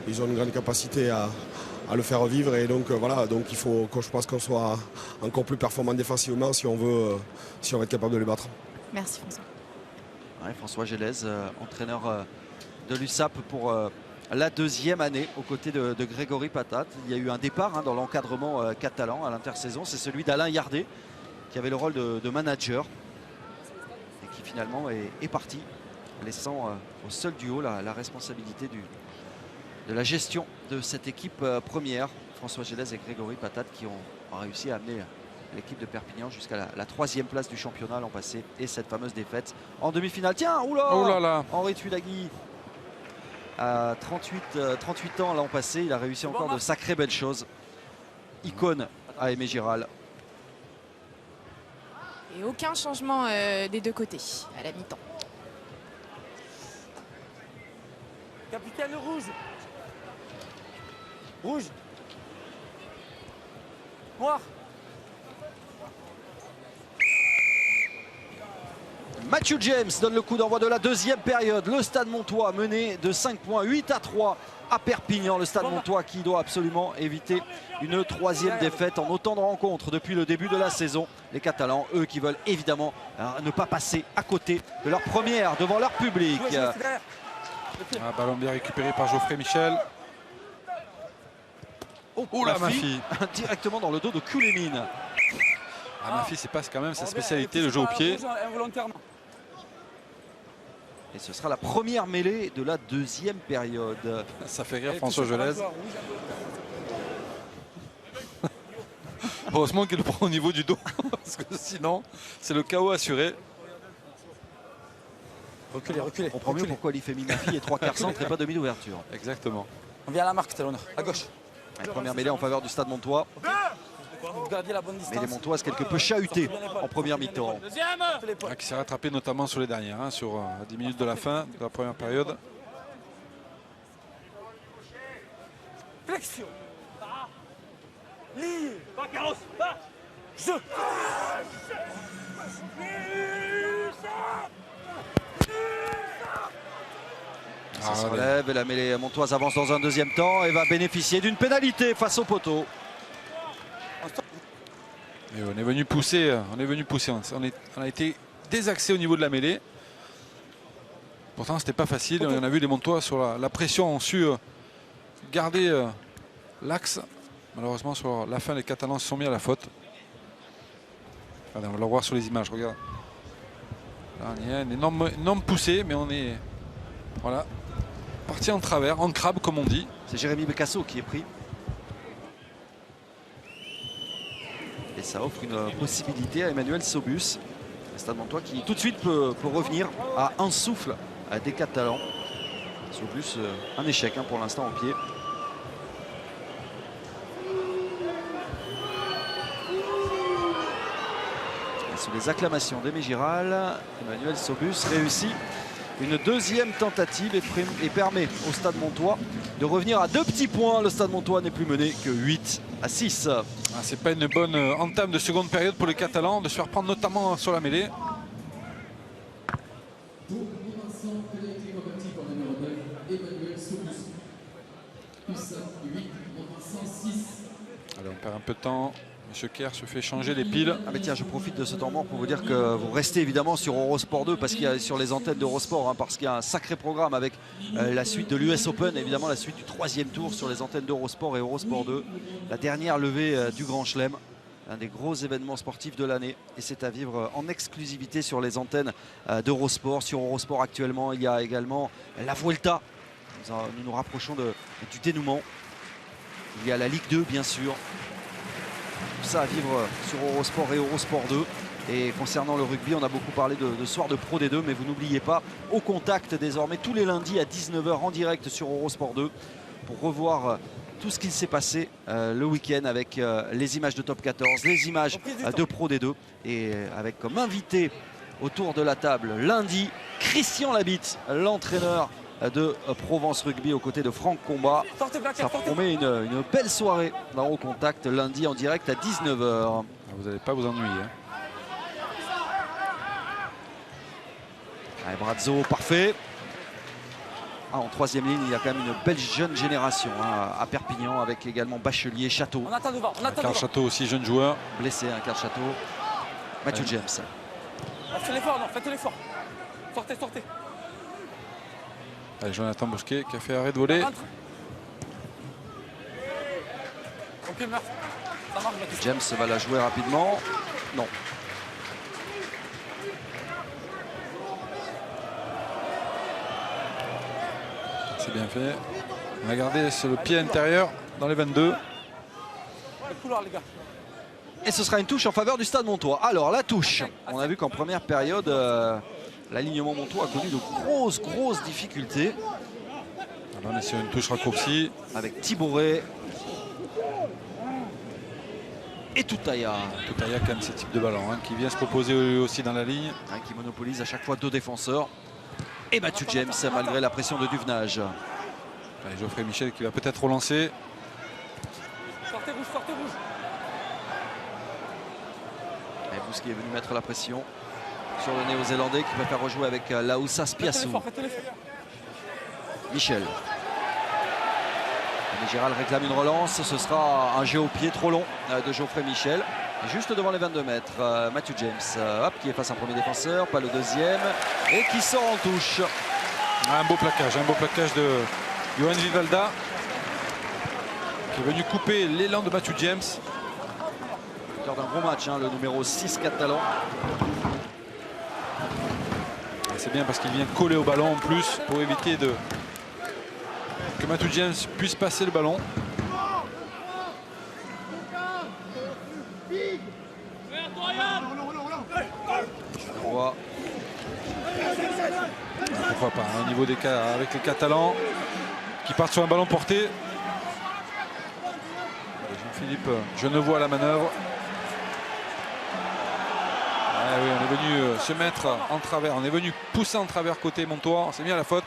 ils ont une grande capacité à le faire vivre. Et donc voilà, donc il faut que je pense qu'on soit encore plus performant défensivement si on veut être capable de les battre. Merci François. Ouais, François Gélès, entraîneur de l'USAP pour la deuxième année aux côtés de Grégory Patat. Il y a eu un départ dans l'encadrement catalan à l'intersaison. C'est celui d'Alain Yardet qui avait le rôle de manager et qui finalement est parti, laissant au seul duo la responsabilité de la gestion de cette équipe première. François Gélès et Grégory Patat qui ont réussi à amener l'équipe de Perpignan jusqu'à la 3e place du championnat l'an passé et cette fameuse défaite en demi-finale. Tiens, oula, Henri Tuilagi à 38 ans l'an passé, il a réussi encore de sacrées belles choses. Icône à Aimé Gérald. Et aucun changement des deux côtés à la mi-temps. Capitaine rouge. Rouge. Noir. Matthew James donne le coup d'envoi de la deuxième période. Le Stade Montois mené de 5 points, 8-3 à Perpignan. Le Stade Montois qui doit absolument éviter une 3e défaite en autant de rencontres depuis le début de la saison. Les Catalans, eux, qui veulent évidemment ne pas passer à côté de leur première devant leur public. Un ballon bien récupéré par Geoffrey Michel. Oh la Mafi directement dans le dos de Kulémine. Mafi, c'est pas quand même sa spécialité, le jeu au pied. Et ce sera la première mêlée de la deuxième période. Ça fait rire François Gélès. Heureusement qu'il le prend au niveau du dos, parce que sinon c'est le chaos assuré. Reculez, reculez. On comprend mieux pourquoi il fait mi-Mafi et 3 quarts centre et pas demi d'ouverture. Exactement. On vient à la marque, Talonneur, à gauche. La première mêlée en faveur du Stade Montois. Vous gardiez la bonne distance. Mais les Montoises quelque peu chahutés en première mi-temps. Qui s'est rattrapé notamment sur les dernières, sur 10 minutes de la fin de la première période. Flexion. Ça se relève et la mêlée montoise avance dans un deuxième temps et va bénéficier d'une pénalité face au poteau. Et on est venu pousser, on a été désaxé au niveau de la mêlée. Pourtant c'était pas facile, on a vu les Montois sur la pression ont su garder l'axe. Malheureusement sur la fin les Catalans se sont mis à la faute. Regardez, on va le voir sur les images, regarde. Là, il y a une énorme poussée, mais on est voilà, parti en travers, en crabe comme on dit. C'est Jérémy Becasso qui est pris. Et ça offre une possibilité à Emmanuel Sobus. Le Stade Montois qui tout de suite peut revenir à un souffle des Catalans. Sobus, un échec pour l'instant au pied. Et sous les acclamations d'Aimé Giral, Emmanuel Sobus réussit une deuxième tentative et permet au Stade Montois de revenir à 2 petits points. Le Stade Montois n'est plus mené que 8-6. C'est pas une bonne entame de seconde période pour les Catalans de se faire prendre notamment sur la mêlée. Allez, on perd un peu de temps. Monsieur Kerr se fait changer les piles. Ah mais tiens, je profite de ce temps mort pour vous dire que vous restez évidemment sur Eurosport 2 parce qu'il y a sur les antennes d'Eurosport, parce qu'il y a un sacré programme avec la suite de l'US Open, évidemment la suite du 3e tour sur les antennes d'Eurosport et Eurosport 2. La dernière levée du Grand Chelem, un des gros événements sportifs de l'année, et c'est à vivre en exclusivité sur les antennes d'Eurosport. Sur Eurosport actuellement, il y a également la Vuelta. Nous nous rapprochons du dénouement. Il y a la Ligue 2 bien sûr. Tout ça à vivre sur Eurosport et Eurosport 2. Et concernant le rugby, on a beaucoup parlé de soir de Pro D2, mais vous n'oubliez pas, Au Contact désormais tous les lundis à 19 h en direct sur Eurosport 2 pour revoir tout ce qui s'est passé le week-end avec les images de Top 14, les images de Pro D2 et avec comme invité autour de la table lundi Christian Labitte, l'entraîneur de Provence Rugby aux côtés de Franck Combat. Ça promet une belle soirée dans Au Contact lundi en direct à 19 h. Vous n'allez pas vous ennuyer. Allez, Brazzo, parfait. En 3e ligne, il y a quand même une belle jeune génération à Perpignan avec également Bachelier, Château. On attend devant, on attend Carl devant. Château aussi, jeune joueur. Blessé, Carl Château. Matthew James. Faites l'effort, non, faites l'effort. Sortez, sortez. Allez, Jonathan Bosquet qui a fait arrêt de voler. Ok, merci. Ça marche, Mathieu. James va la jouer rapidement. Non. C'est bien fait. On a gardé sur le pied intérieur dans les 22. Le couloir, les gars. Et ce sera une touche en faveur du Stade Montois. Alors la touche, on a vu qu'en première période, l'alignement montois a connu de grosses difficultés. Alors on est sur une touche raccourcie. Avec Thibouret et Toutaya. Toutaya quand même ce type de ballon qui vient se proposer aussi dans la ligne. Qui monopolise à chaque fois 2 défenseurs. Et Matthew James malgré la pression de Duvenage. Allez, Geoffrey Michel qui va peut-être relancer. Sortez rouge, sortez rouge. Et Bous qui est venu mettre la pression sur le néo-zélandais qui préfère rejouer avec Laoussas Piassou. Michel. Et Gérald réclame une relance. Ce sera un jeu au pied trop long de Geoffrey Michel. Et juste devant les 22 mètres, Matthew James qui est face à un premier défenseur, pas le deuxième. Et qui sort en touche. Un beau plaquage de Johan Vivalda qui est venu couper l'élan de Matthew James. Lors d'un gros match, le numéro 6 catalan. C'est bien parce qu'il vient coller au ballon en plus pour éviter que Matthew James puisse passer le ballon. Pourquoi pas, au niveau des cas avec les Catalans qui partent sur un ballon porté. Jean-Philippe Genevois à la manœuvre. Ah oui, on est venu se mettre en travers, on est venu pousser en travers côté Montois, on s'est mis à la faute.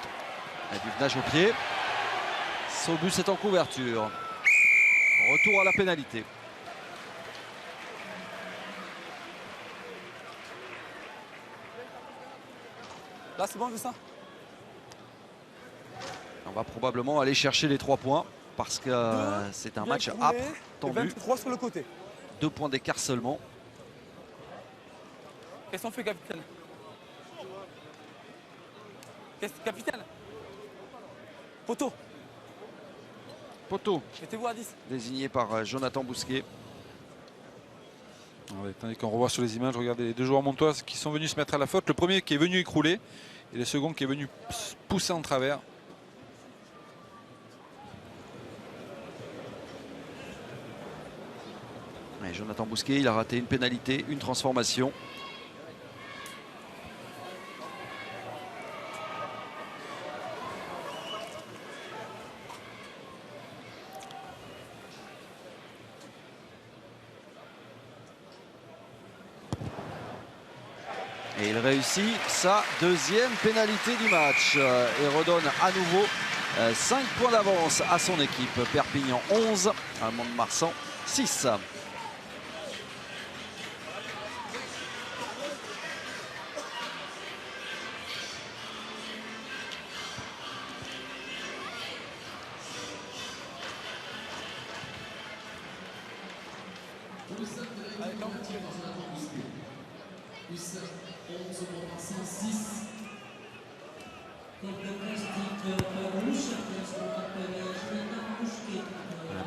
Duvenage au pied. Sobus est en couverture. Retour à la pénalité. Là, c'est bon, je ça. On va probablement aller chercher les 3 points parce que c'est un match âpre, tendu. 23 sur le côté. 2 points d'écart seulement. Qu'est-ce qu'on fait, capitaine? Capitaine? Poteau. Poteau. Mettez-vous à 10. Désigné par Jonathan Bousquet. Ouais, tandis qu'on revoit sur les images, regardez les deux joueurs montois qui sont venus se mettre à la faute. Le premier qui est venu écrouler et le second qui est venu pousser en travers. Et Jonathan Bousquet, il a raté une pénalité, une transformation. Et il réussit sa deuxième pénalité du match et redonne à nouveau 5 points d'avance à son équipe. Perpignan 11, Mont-de-Marsan 6.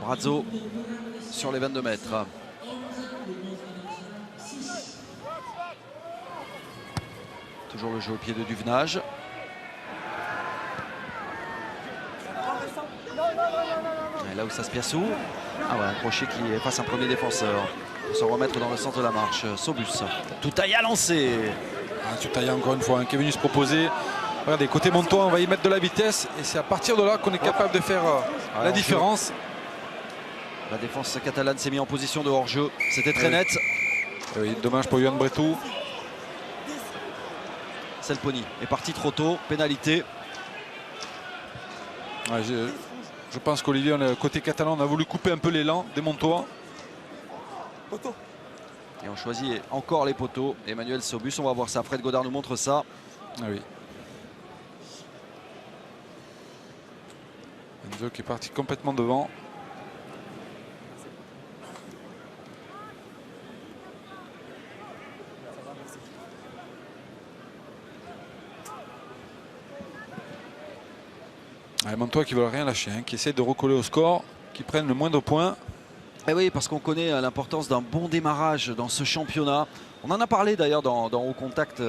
Brazzo sur les 22 mètres. Toujours le jeu au pied de Duvenage. Et là où ça se Piassou. Ah ouais, un crochet qui passe un premier défenseur. Pour se remettre dans le sens de la marche. Sobus. Toutaïa lancé. Toutaïa encore une fois hein, qui est venu se proposer. Regardez, côté montois, on va y mettre de la vitesse. Et c'est à partir de là qu'on est capable de faire la différence. La défense catalane s'est mise en position de hors-jeu. C'était très net. Oui, dommage pour Yohan Bretou. Selponi est parti trop tôt. Pénalité. Ouais, je pense qu'Olivier, côté catalan, on a voulu couper un peu l'élan des montois. Et on choisit encore les poteaux. Emmanuel Sobus, on va voir ça. Fred Godard nous montre ça. Ah oui. Enzo qui est parti complètement devant. Les Montois qui ne veulent rien lâcher, hein, qui essaient de recoller au score, qui prennent le moindre point. Et oui, parce qu'on connaît l'importance d'un bon démarrage dans ce championnat. On en a parlé d'ailleurs dans Haut Contact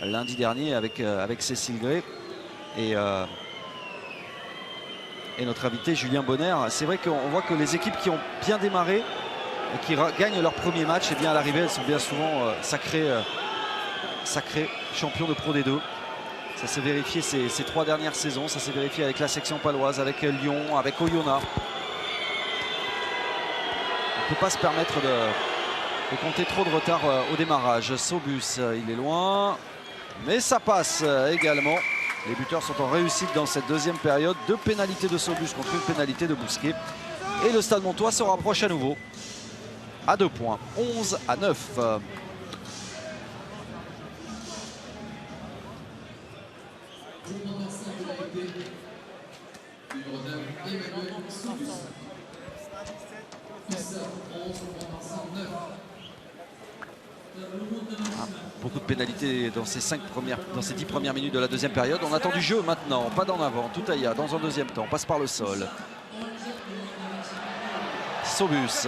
lundi dernier avec Cécile Gray et notre invité Julien Bonner. C'est vrai qu'on voit que les équipes qui ont bien démarré et qui gagnent leur premier match, et bien à l'arrivée, elles sont bien souvent sacrées champions de Pro D2. Ça s'est vérifié ces 3 dernières saisons. Ça s'est vérifié avec la section paloise, avec Lyon, avec Oyonnax. On ne peut pas se permettre de compter trop de retard au démarrage. Sobus, il est loin. Mais ça passe également. Les buteurs sont en réussite dans cette deuxième période. 2 pénalités de Sobus contre une pénalité de Bousquet. Et le Stade Montois se rapproche à nouveau. À 2 points. 11-9. Beaucoup de pénalités dans ces 10 premières minutes de la deuxième période. On attend du jeu maintenant, pas d'en avant. Toutaïa dans un deuxième temps, passe par le sol. Sobus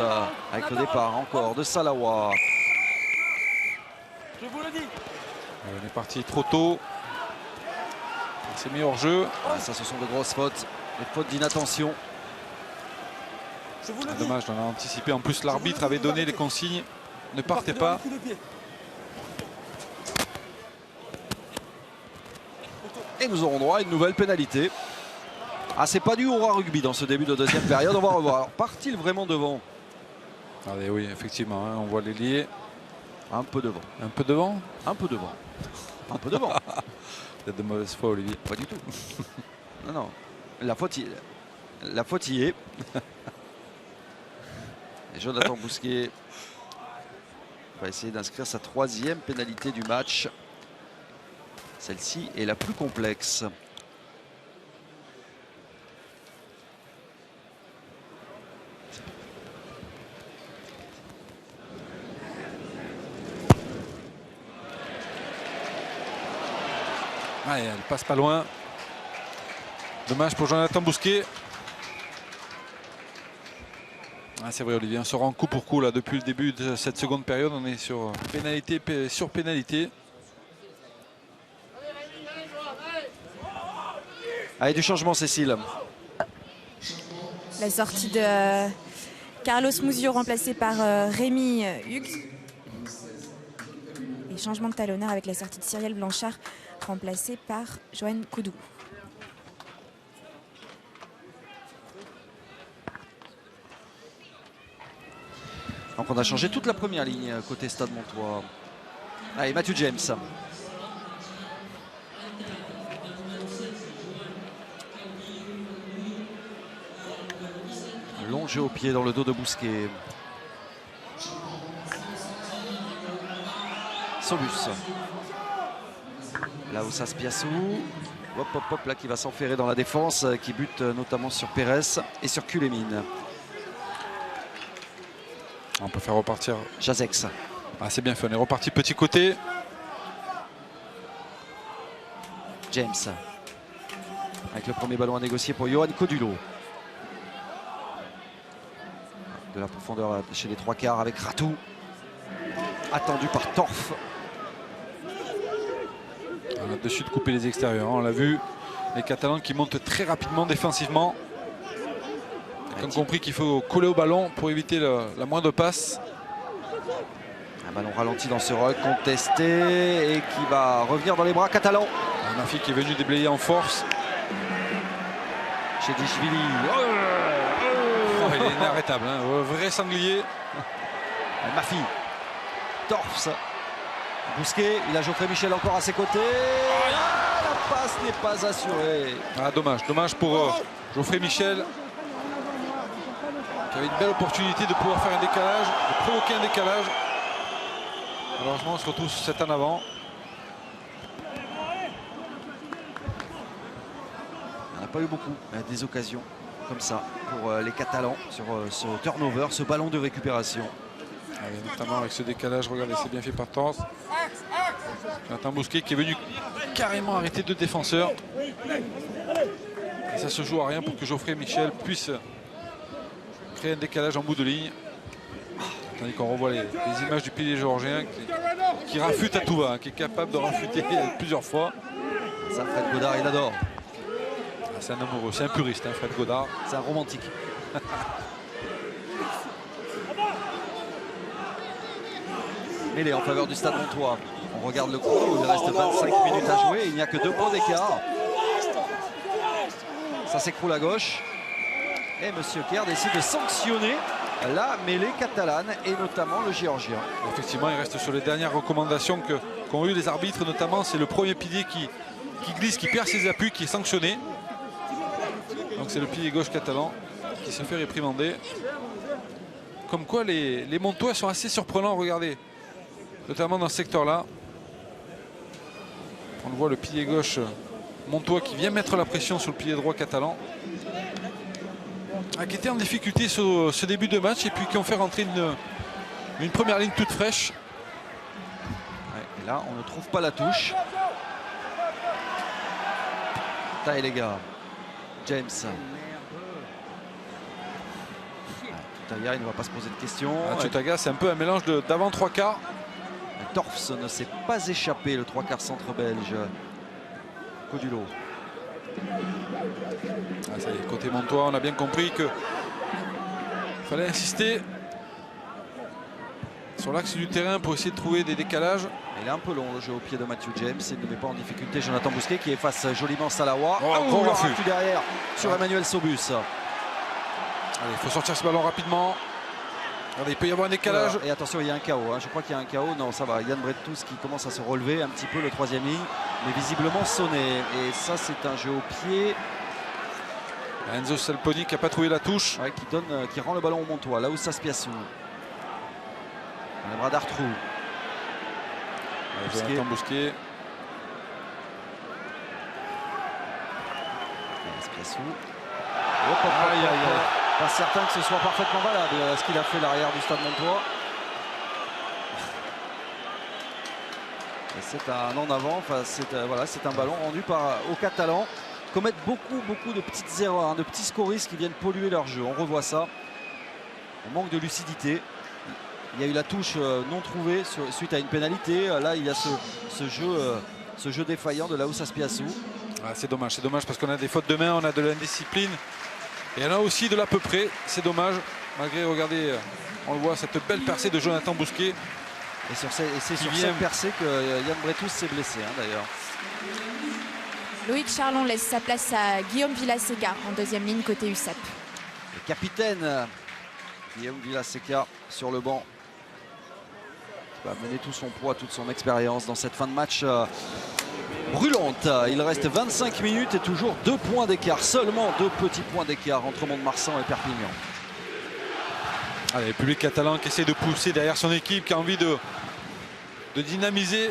avec le départ encore de Salawa. Je vous le dis. On est parti trop tôt. C'est mis hors jeu. Ah, ça, ce sont de grosses fautes. Des fautes d'inattention. Dommage, on a anticipé. En plus, l'arbitre avait donné les consignes. Ne partez pas. Et nous aurons droit à une nouvelle pénalité. Ah, c'est pas du Aura Rugby dans ce début de deuxième période. On va revoir. Alors, part-il vraiment devant? Allez, oui, effectivement, hein, on voit l'ailier. Un peu devant. Un peu devant? Un peu devant. Un peu devant. Il y a de mauvaise foi, Olivier. Pas du tout. Non, non. La faute y est. Et Jonathan Bousquet va essayer d'inscrire sa 3e pénalité du match. Celle-ci est la plus complexe. Ah, elle passe pas loin. Dommage pour Jonathan Bousquet. Ah, c'est vrai, Olivier, on se rend coup pour coup là depuis le début de cette seconde période. On est sur pénalité sur pénalité. Allez, du changement, Cécile. La sortie de Carlos Muzio remplacé par Rémi Hugues. Et changement de talonneur avec la sortie de Cyrielle Blanchard remplacé par Joanne Koudou. Donc on a changé toute la première ligne côté Stade Montois. Allez, Matthew James. Longé au pied dans le dos de Bousquet. Sobus. Là où ça se Piassou. Hop, hop, hop, là qui va s'enferrer dans la défense, qui bute notamment sur Pérez et sur Culémine. On peut faire repartir. Jazex. Ah, c'est bien fait, on est reparti petit côté. James. Avec le premier ballon à négocier pour Johan Kodulo. De la profondeur chez les trois quarts avec Ratou. Attendu par Torf. On a dessus de couper les extérieurs, on l'a vu. Les Catalans qui montent très rapidement défensivement. Ils ont compris qu'il faut coller au ballon pour éviter la moindre passe. Un ballon ralenti dans ce rock, contesté et qui va revenir dans les bras catalans. Mafi qui est venu déblayer en force. Chez Dishvili. Oh, il est inarrêtable, hein. Vrai sanglier. Mafi. Torfs. Bousquet, il a Geoffrey Michel encore à ses côtés. Ah, la passe n'est pas assurée. Ah, dommage pour Geoffrey Michel. Qui avait une belle opportunité de pouvoir faire un décalage, de provoquer un décalage. Malheureusement, on se retrouve sur 7 en avant. On n'a pas eu beaucoup des occasions comme ça pour les Catalans sur ce turnover, ce ballon de récupération. Allez, notamment avec ce décalage, regardez, c'est bien fait par Torres. Jonathan Bousquet qui est venu carrément arrêter deux défenseurs. Et ça se joue à rien pour que Geoffrey Michel puisse créer un décalage en bout de ligne. Tandis qu'on revoit les images du pilier géorgien qui rafute à tout va, hein, qui est capable de rafuter plusieurs fois. Ça, Fred Godard, il adore. C'est un amoureux, c'est un puriste, hein, Fred Godard. C'est un romantique. Mêlée en faveur du Stade Montois. On regarde le chrono, il reste 25 minutes à jouer. Il n'y a que 2 points d'écart. Ça s'écroule à gauche. Et Monsieur Kerr décide de sanctionner la mêlée catalane et notamment le géorgien. Effectivement, il reste sur les dernières recommandations qu'ont eu les arbitres, notamment c'est le premier pilier qui glisse, qui perd ses appuis, qui est sanctionné. Donc c'est le pilier gauche catalan qui se fait réprimander. Comme quoi les Montois sont assez surprenants, regardez. Notamment dans ce secteur-là. On le voit, le pilier gauche Montois qui vient mettre la pression sur le pilier droit catalan. Qui était en difficulté sur ce début de match et puis qui ont fait rentrer une première ligne toute fraîche. Ouais, et là, on ne trouve pas la touche. Taille les gars. James. Tutaga, il ne va pas se poser de questions. Tutaga, c'est un peu un mélange d'avant trois quarts. Torfs ne s'est pas échappé, le 3/4 centre belge. Kodulo. Ah, ça y est, côté Montois, on a bien compris qu'il fallait insister sur l'axe du terrain pour essayer de trouver des décalages. Il est un peu long le jeu au pied de Matthew James. Il ne met pas en difficulté Jonathan Bousquet qui efface joliment Salawa. Gros refus derrière sur Emmanuel Sobus. Allez, il faut sortir ce ballon rapidement. Regardez, il peut y avoir un décalage. Voilà. Et attention, il y a un KO. Hein. Je crois qu'il y a un KO. Non, ça va. Yann Brettous qui commence à se relever un petit peu le troisième ligne, mais visiblement sonné. Et ça, c'est un jeu au pied. Enzo Salponi qui n'a pas trouvé la touche. Ouais, qui rend le ballon au Montois. Là où ça se piasse. Les bras d'Artrou. Jonathan Bousquet. Spiassou. Pas certain que ce soit parfaitement valable ce qu'il a fait l'arrière du Stade Montois. C'est un en avant, enfin, c'est un ballon rendu aux Catalans. Commettent beaucoup de petites erreurs, de petits scoristes qui viennent polluer leur jeu. On revoit ça. On manque de lucidité. Il y a eu la touche non trouvée suite à une pénalité. Là, il y a ce jeu défaillant de Laoussa Spiassou. Ah, c'est dommage parce qu'on a des fautes de main, on a de l'indiscipline. Et on a aussi de l'à peu près. C'est dommage. Malgré, regardez, on le voit, cette belle percée de Jonathan Bousquet. Et c'est sur cette percée que Yann Bretous s'est blessé d'ailleurs. Loïc Charlon laisse sa place à Guillaume Villaseca en deuxième ligne côté USAP. Le capitaine Guillaume Villaseca sur le banc. Va mener tout son poids, toute son expérience dans cette fin de match brûlante. Il reste 25 minutes et toujours 2 points d'écart, seulement 2 petits points d'écart entre Mont-de-Marsan et Perpignan. Allez, le public catalan qui essaie de pousser derrière son équipe, qui a envie de dynamiser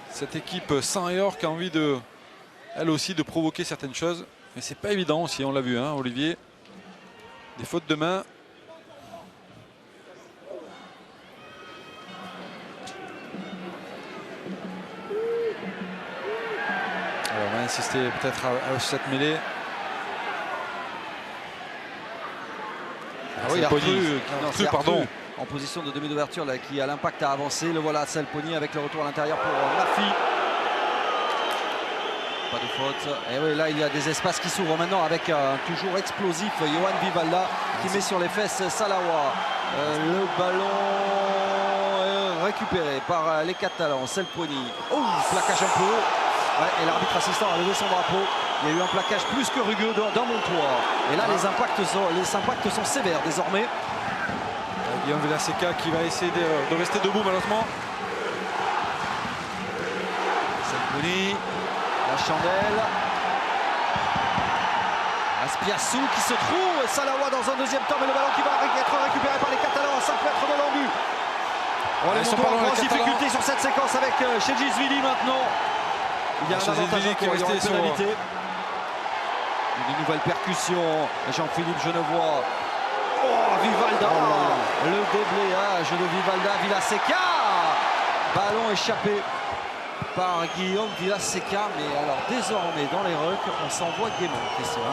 cette équipe sang et or, qui a envie elle aussi de provoquer certaines choses. Mais c'est pas évident aussi, on l'a vu, Olivier. Des fautes de main. Alors on va insister peut-être à cette mêlée. Ah oui, Arthur, pardon. En position de demi d'ouverture qui a l'impact à avancer. Le voilà, Salponi avec le retour à l'intérieur pour Murphy. Pas de faute. Et oui, là il y a des espaces qui s'ouvrent maintenant avec toujours explosif Yohan Vivalda qui met sur les fesses Salawa. Le ballon est récupéré par les Catalans. Salponi. Oh, plaquage un peu. Ouais, et l'arbitre assistant a levé son drapeau. Il y a eu un plaquage plus que rugueux dans Montois. Et là, les impacts sont sévères désormais. Guillaume Villaseca qui va essayer de rester debout malheureusement. Salponi, la chandelle. Spiassou qui se trouve. Salawa dans un deuxième temps, mais le ballon qui va être récupéré par les Catalans à 5 mètres de l'embut. On les Montois en grande difficulté sur cette séquence avec Chedjizvili maintenant. Il y a un avantage qui est resté sur pénalité. Une nouvelle percussion. Jean-Philippe Genevois. Oh, Vivalda. Le déblayage de Vivalda. Villaseca. Ballon échappé par Guillaume Villaseca. Mais alors désormais dans les rucks, on s'envoie gaiement.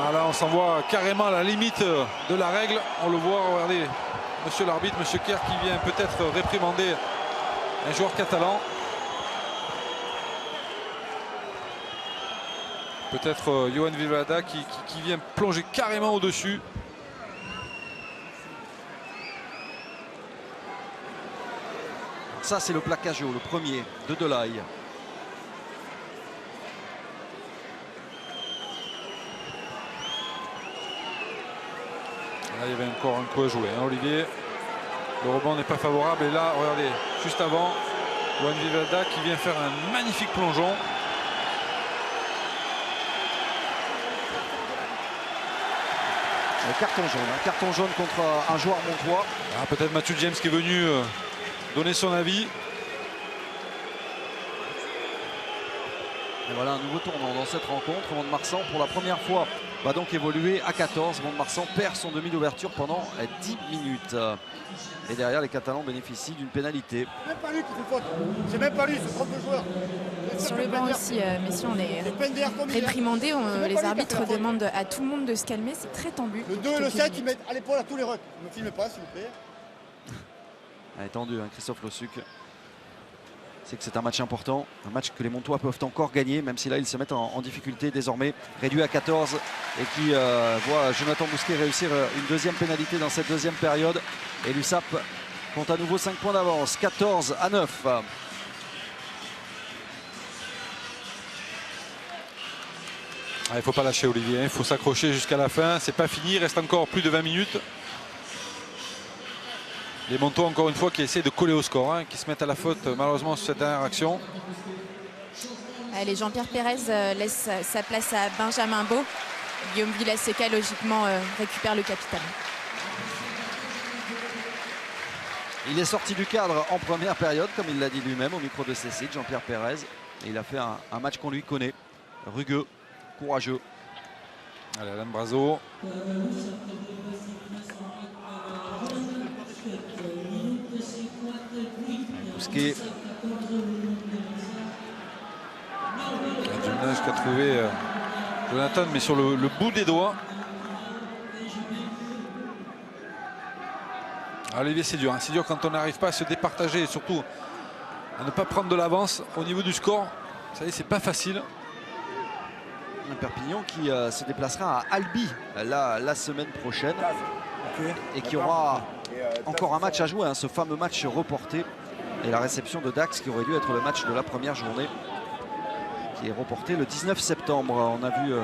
Ah, là, on s'envoie carrément à la limite de la règle. On le voit, regardez, monsieur l'arbitre, monsieur Kerr qui vient peut-être réprimander un joueur catalan. Peut-être Yohan Vivalda qui vient plonger carrément au-dessus. Ça, c'est le plaquage haut, le premier de Delaye. Là, il y avait encore un coup à jouer, Olivier. Le rebond n'est pas favorable. Et là, regardez, juste avant, Yohan Vivalda qui vient faire un magnifique plongeon. Carton jaune contre un joueur montois. Ah, peut-être Matthew James qui est venu donner son avis. Et voilà un nouveau tournant dans cette rencontre. Mont-de-Marsan pour la première fois va donc évoluer à 14. Mont-de-Marsan perd son demi d'ouverture pendant 10 minutes. Et derrière, les Catalans bénéficient d'une pénalité. C'est même pas lui qui fait faute. C'est même pas lui, c'est 32 joueurs. Sur le banc aussi, messieurs, on est réprimandés. Les arbitres demandent à tout le monde de se calmer. C'est très tendu. Le 2 et le 7, ils mettent à l'épaule à tous les rucks. Ne me filmez pas, s'il vous plaît. Elle est tendue, Christophe Lossuc. C'est que c'est un match important, un match que les Montois peuvent encore gagner, même si là ils se mettent en difficulté désormais, réduit à 14 et qui voit Jonathan Bousquet réussir une deuxième pénalité dans cette deuxième période. Et l'USAP compte à nouveau 5 points d'avance, 14-9. Il ne faut pas lâcher, Olivier, il faut s'accrocher jusqu'à la fin, c'est pas fini, il reste encore plus de 20 minutes. Les Montois, encore une fois, qui essaient de coller au score, qui se mettent à la faute malheureusement sur cette dernière action. Allez, Jean-Pierre Pérez laisse sa place à Benjamin Beau. Guillaume Villaseca, logiquement, récupère le capitaine. Il est sorti du cadre en première période, comme il l'a dit lui-même au micro de ses sites, Jean-Pierre Pérez. Et il a fait un match qu'on lui connaît, rugueux, courageux. Allez, Alain Brazo. Bousquet. Du ménage qu'a trouvé Jonathan, mais sur le bout des doigts. Olivier, c'est dur. Hein. C'est dur quand on n'arrive pas à se départager et surtout à ne pas prendre de l'avance au niveau du score. Vous savez, c'est pas facile. Un Perpignan qui se déplacera à Albi la semaine prochaine et qui aura encore un match à jouer, hein, ce fameux match reporté et la réception de Dax qui aurait dû être le match de la première journée qui est reporté le 19 septembre. On a vu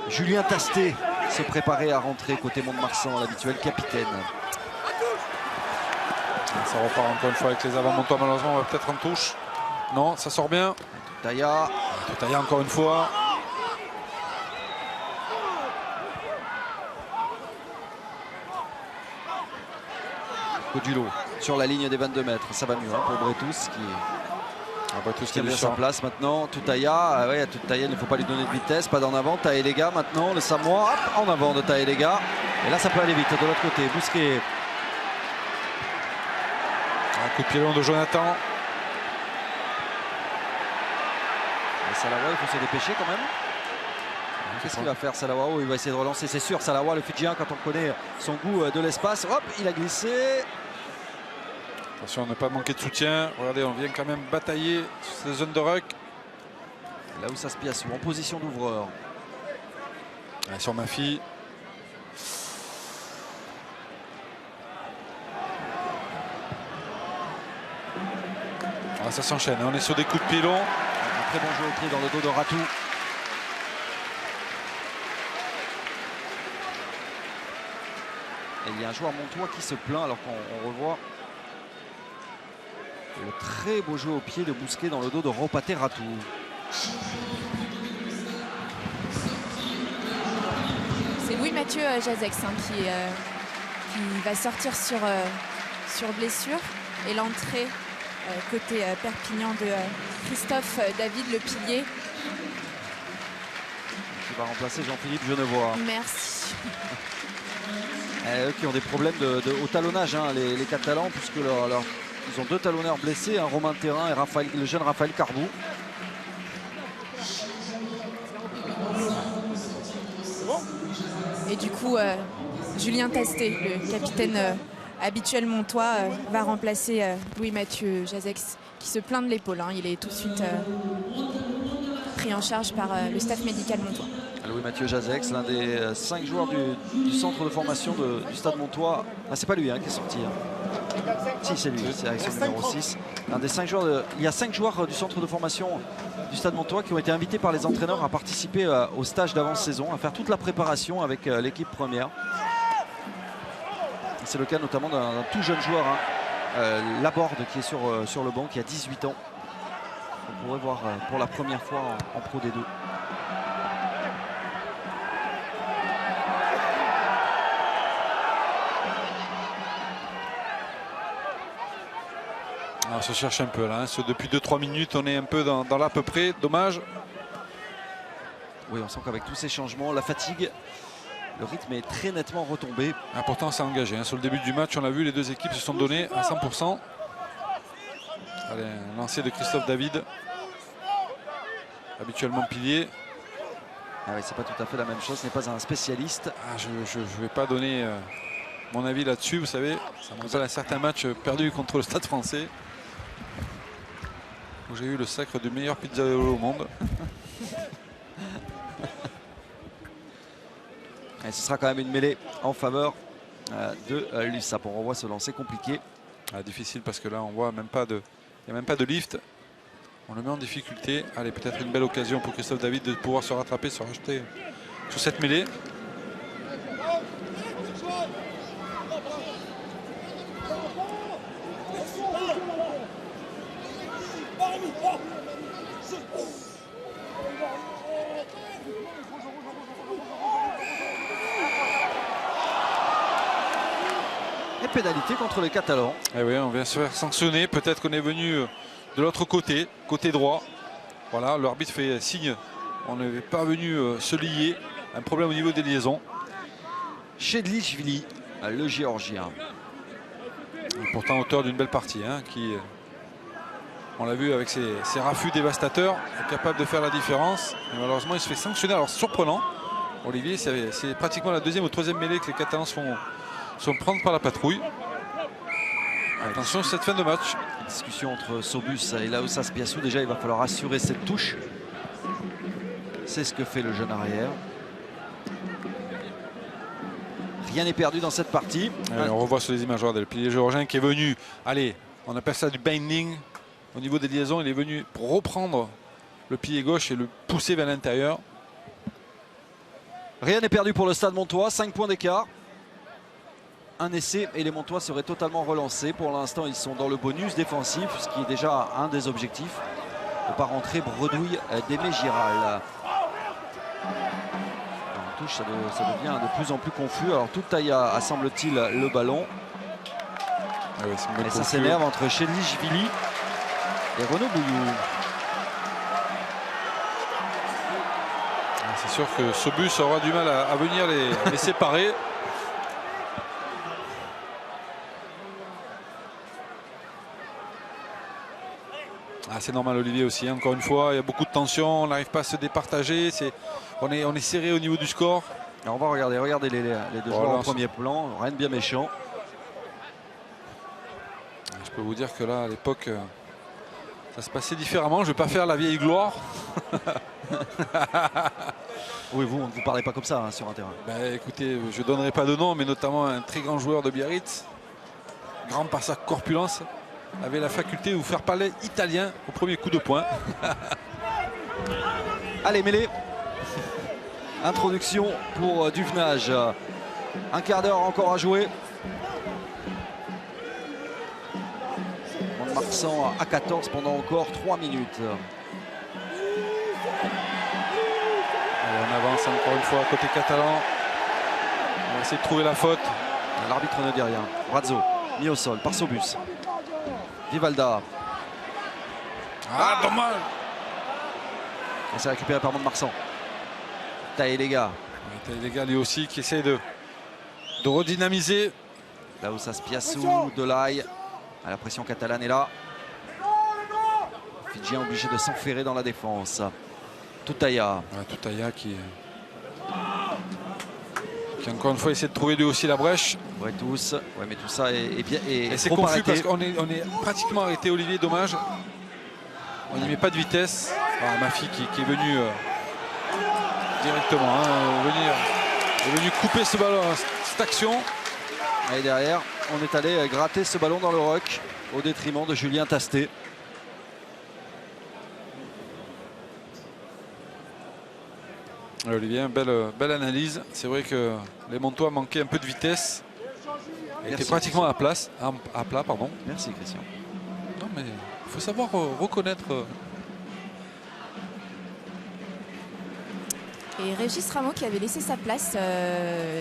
Julien Tastet se préparer à rentrer côté Mont-de-Marsan, l'habituel capitaine. Ça repart encore une fois avec les avant-montois. Malheureusement, on va peut-être en touche. Non, ça sort bien. Toutaya. Toutaya encore une fois. Codulot sur la ligne des 22 mètres. Ça va mieux hein, pour Bretous qui a bien sa place maintenant. Toutaya, ouais, Toutaya, il ne faut pas lui donner de vitesse. Pas d'en avant. Taelega maintenant. Le Samoa en avant de Taelega. Et là, ça peut aller vite de l'autre côté. Bousquet. Un coup de pied long de Jonathan. Et Salawa, il faut se dépêcher quand même. Qu'est-ce qu'il va faire Salawa? Il va essayer de relancer, c'est sûr. Salawa, le Fidjien, quand on connaît son goût de l'espace. Hop, il a glissé. Attention à ne pas manquer de soutien. Regardez, on vient quand même batailler sur ces zones de ruck. Là où ça se piace, en position d'ouvreur. Sur ma fille. Ah, ça s'enchaîne, on est sur des coups de pied longs. Un très bon jeu au pied dans le dos de Ratou. Et il y a un joueur montois qui se plaint alors qu'on revoit le très beau jeu au pied de Bousquet dans le dos de Ropaté Ratou. C'est Louis-Mathieu Jazex hein, qui va sortir sur blessure. Et l'entrée côté Perpignan de Christophe David, le pilier. Qui va remplacer Jean-Philippe Genevois. Merci. Eux qui ont des problèmes au talonnage, hein, les Catalans, puisque ils ont deux talonneurs blessés, hein, Romain Thérin et le jeune Raphaël Carbou. Et du coup, Julien Tastet, le capitaine habituel montois, va remplacer Louis-Mathieu Jazex, qui se plaint de l'épaule. Hein. Il est tout de suite pris en charge par le staff médical montois. Louis-Mathieu Jazex, l'un des 5 joueurs du centre de formation du Stade Montois. Ah, c'est pas lui hein, qui est sorti. Hein. Si, c'est lui, c'est avec son numéro 6. L'un des 5 joueurs il y a 5 joueurs du centre de formation du Stade Montois qui ont été invités par les entraîneurs à participer au stage d'avant-saison, à faire toute la préparation avec l'équipe première. C'est le cas notamment d'un tout jeune joueur, hein, Laborde, qui est sur le banc, qui a 18 ans. On pourrait voir pour la première fois en Pro D2. On se cherche un peu là, hein. Depuis 2-3 minutes on est un peu dans l'à peu près, dommage. Oui, on sent qu'avec tous ces changements, la fatigue, le rythme est très nettement retombé. Pourtant c'est engagé, hein. Sur le début du match on l'a vu, les deux équipes se sont données à 100%. Allez, un lancer de Christophe David, habituellement pilier. Ah oui, c'est pas tout à fait la même chose, ce n'est pas un spécialiste. Je ne vais pas donner mon avis là-dessus, vous savez, ça me rappelle un certain match perdu contre le Stade Français, où j'ai eu le sacre du meilleur pizzaïolo au monde. Et ce sera quand même une mêlée en faveur de l'USAP. On revoit ce lancer compliqué. Difficile parce que là on voit même pas il n'y a même pas de lift. On le met en difficulté. Allez, peut-être une belle occasion pour Christophe David de pouvoir se rattraper, se racheter sur cette mêlée. Et pénalité contre les Catalans. Et oui, on vient se faire sanctionner. Peut-être qu'on est venu de l'autre côté, côté droit. Voilà, l'arbitre fait signe on n'avait pas venu se lier. Un problème au niveau des liaisons. Chedlichvili, le Géorgien. Et pourtant auteur d'une belle partie, hein, qui, on l'a vu avec ses raffus dévastateurs, est capable de faire la différence. Et malheureusement, il se fait sanctionner. Alors surprenant, Olivier, c'est pratiquement la deuxième ou troisième mêlée que les Catalans se font prendre par la patrouille. Attention, cette fin de match. Une discussion entre Sobus et Laossas Piassou. Déjà, il va falloir assurer cette touche. C'est ce que fait le jeune arrière. Rien n'est perdu dans cette partie. On revoit sur les images le pilier géorgien qui est venu, allez, on appelle ça du binding. Au niveau des liaisons, il est venu pour reprendre le pilier gauche et le pousser vers l'intérieur. Rien n'est perdu pour le Stade Montois, 5 points d'écart. Un essai et les Montois seraient totalement relancés. Pour l'instant, ils sont dans le bonus défensif, ce qui est déjà un des objectifs. Ne pas rentrer bredouille d'Aimé Giral. En touche, ça devient de plus en plus confus. Alors Toutaïa semble-t-il le ballon. Ah oui, et ça s'énerve entre Chedlichvili et Renaud Bouillou. C'est sûr que Sobus aura du mal à venir les séparer. C'est normal, Olivier, aussi. Encore une fois, il y a beaucoup de tension. On n'arrive pas à se départager. On est serré au niveau du score. Alors on va regardez les deux joueurs en premier plan. Rien de bien méchant. Je peux vous dire que là, à l'époque, ça se passait différemment. Je ne vais pas faire la vieille gloire. Oui, vous, on ne vous parlez pas comme ça hein, sur un terrain. Écoutez, je ne donnerai pas de nom, mais notamment un très grand joueur de Biarritz, grand par sa corpulence, avait la faculté de vous faire parler italien au premier coup de poing. Allez, mêlée. Introduction pour Duvenage. Un quart d'heure encore à jouer. Mont-de-Marsan à 14 pendant encore 3 minutes. Allez, on avance encore une fois côté catalan. On va essayer de trouver la faute. L'arbitre ne dit rien. Brazzo, mis au sol par Sobus. Vivalda. Dommage. Et c'est récupéré par Mont-de-Marsan. Taïlega. Taïlega lui aussi qui essaie de redynamiser. Laossas Piassou, Delaï. La pression catalane est là. Fidjien obligé de s'enferrer dans la défense. Toutaïa. Toutaïa qui encore une fois essaie de trouver lui aussi la brèche. Ouais, tous. Ouais, mais tout ça est bien. Et c'est confus parce qu'on est pratiquement arrêté, Olivier, dommage. On n'y met pas de vitesse. Ma fille qui est venue directement est venue couper ce ballon, cette action. Et derrière, on est allé gratter ce ballon dans le roc au détriment de Julien Tastet. Olivier, belle analyse. C'est vrai que les Montois manquaient un peu de vitesse. Ils étaient pratiquement à plat. Pardon. Merci Christian. Non mais il faut savoir reconnaître. Et Régis Rameau, qui avait laissé sa place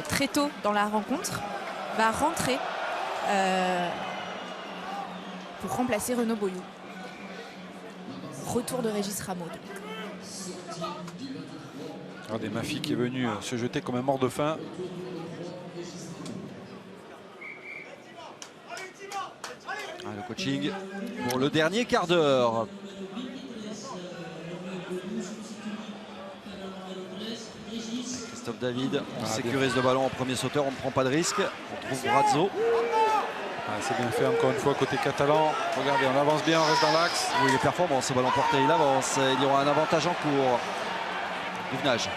très tôt dans la rencontre, va rentrer pour remplacer Renaud Bouillou. Retour de Régis Rameau. Regardez Mafi qui est venu se jeter comme un mort de faim. Le coaching pour le dernier quart d'heure. Christophe David, on sécurise le ballon en premier sauteur, on ne prend pas de risque. On trouve Brazzo. C'est bien fait encore une fois côté catalan. Regardez, on avance bien, on reste dans l'axe. Oui, il est performant, ce ballon porté, il avance. Il y aura un avantage en cours. Duvenage.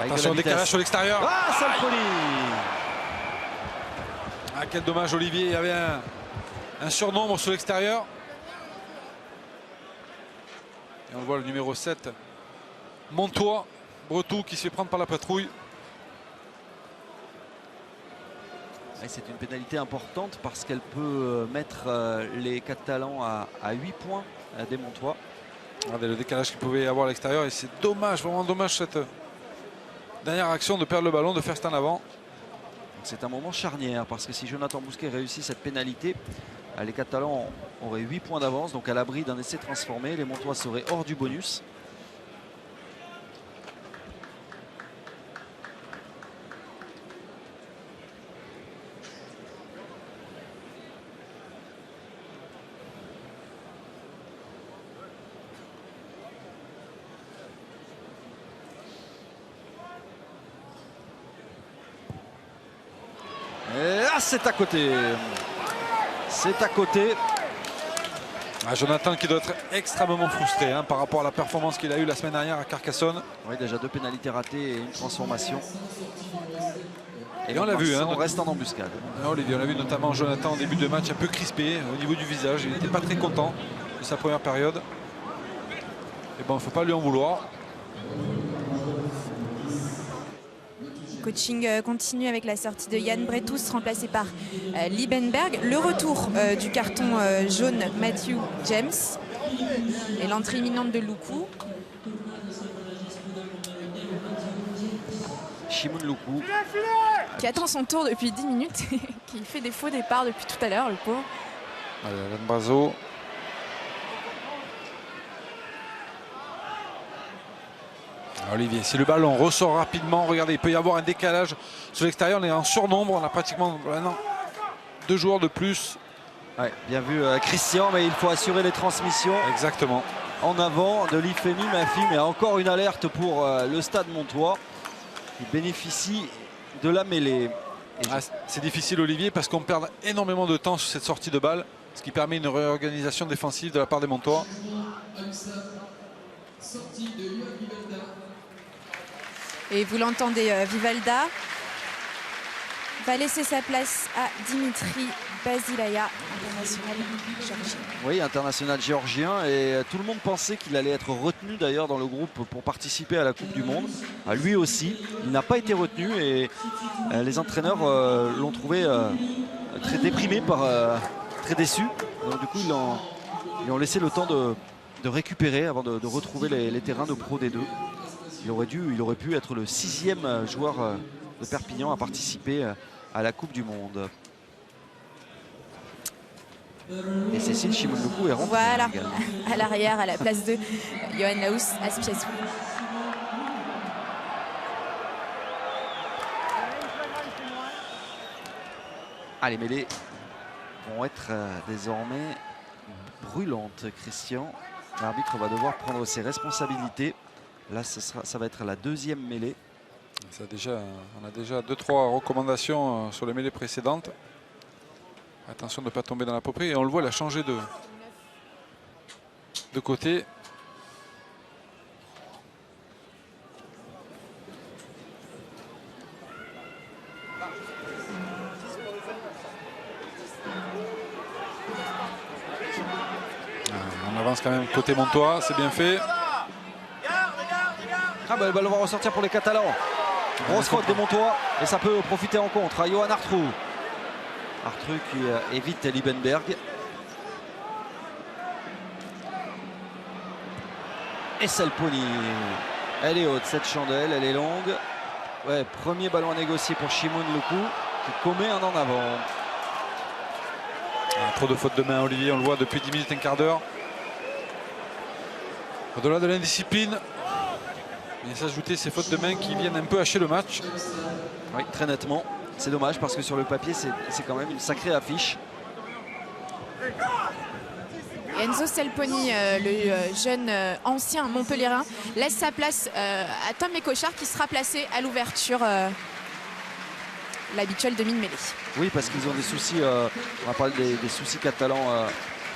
Attention au décalage sur l'extérieur. Salpoli. Quel dommage, Olivier. Il y avait un surnombre sur l'extérieur. Et on voit le numéro 7. Montois, Bretou qui se fait prendre par la patrouille. C'est une pénalité importante parce qu'elle peut mettre les Catalans à 8 points des Montois. Regardez le décalage qu'il pouvait y avoir à l'extérieur et c'est dommage, vraiment dommage cette dernière action de perdre le ballon, de faire cet en avant. C'est un moment charnière parce que si Jonathan Bousquet réussit cette pénalité, les Catalans auraient 8 points d'avance, donc à l'abri d'un essai transformé, les Montois seraient hors du bonus. Ah, c'est à côté. C'est à côté. Ah, Jonathan qui doit être extrêmement frustré hein, par rapport à la performance qu'il a eue la semaine dernière à Carcassonne. Oui, déjà 2 pénalités ratées et une transformation. Et on l'a vu. On reste en embuscade. Olivier, on l'a vu notamment Jonathan en début de match un peu crispé au niveau du visage. Il n'était pas très content de sa première période. Et bon, il ne faut pas lui en vouloir. Coaching continue avec la sortie de Jan Bretus, remplacé par Liebenberg. Le retour du carton jaune Matthew James. Et l'entrée imminente de Loukou. Shimon Loukou. Qui attend son tour depuis 10 minutes et qui fait des faux départs depuis tout à l'heure, le pauvre. Allez, Alain Brazo. Olivier, si le ballon ressort rapidement, regardez, il peut y avoir un décalage sur l'extérieur. On est en surnombre, on a pratiquement 2 joueurs de plus. Ouais, bien vu Christian, mais il faut assurer les transmissions. Exactement. En avant de l'IFEMI, Mafi, mais encore une alerte pour le Stade Montois qui bénéficie de la mêlée. Ah, c'est difficile Olivier parce qu'on perd énormément de temps sur cette sortie de balle, ce qui permet une réorganisation défensive de la part des Montois. Et vous l'entendez, Vivalda va laisser sa place à Dimitri Basilaya, international géorgien. Oui, international géorgien, et tout le monde pensait qu'il allait être retenu d'ailleurs dans le groupe pour participer à la Coupe du Monde. Lui aussi, il n'a pas été retenu et les entraîneurs l'ont trouvé très déprimé, très déçu. Donc du coup, ils ont laissé le temps de récupérer avant de retrouver les terrains de Pro D2. Il aurait pu être le 6e joueur de Perpignan à participer à la Coupe du Monde. Et Cécile Chimounoukou est rentrée. Voilà, à l'arrière, à la place de Johan Laus Aspiasou. Ah, les mêlées vont être désormais brûlantes, Christian. L'arbitre va devoir prendre ses responsabilités. Là, ça va être la 2e mêlée. On a déjà 2-3 recommandations sur les mêlées précédentes. Attention de ne pas tomber dans la poperie. Et on le voit, il a changé de côté. On avance quand même côté Montois, c'est bien fait. Ah bah, le ballon va ressortir pour les Catalans. Grosse faute des Montois et ça peut profiter en contre à Johan Artrou. Artrou qui évite Liebenberg. Et Salponi. Elle est haute cette chandelle, elle est longue. Ouais, premier ballon à négocier pour Shimon Loukou qui commet un en avant. Trop de fautes de main Olivier, on le voit depuis 10 minutes, un quart d'heure. Au-delà de l'indiscipline, il vient s'ajouter ces fautes de main qui viennent un peu hacher le match. Oui, très nettement. C'est dommage parce que sur le papier, c'est quand même une sacrée affiche. Enzo Salponi, le jeune ancien montpelliérain, laisse sa place à Tom Mécochard qui sera placé à l'ouverture, l'habituel demi-mêlée. Oui, parce qu'ils ont des soucis, on va parler des soucis catalans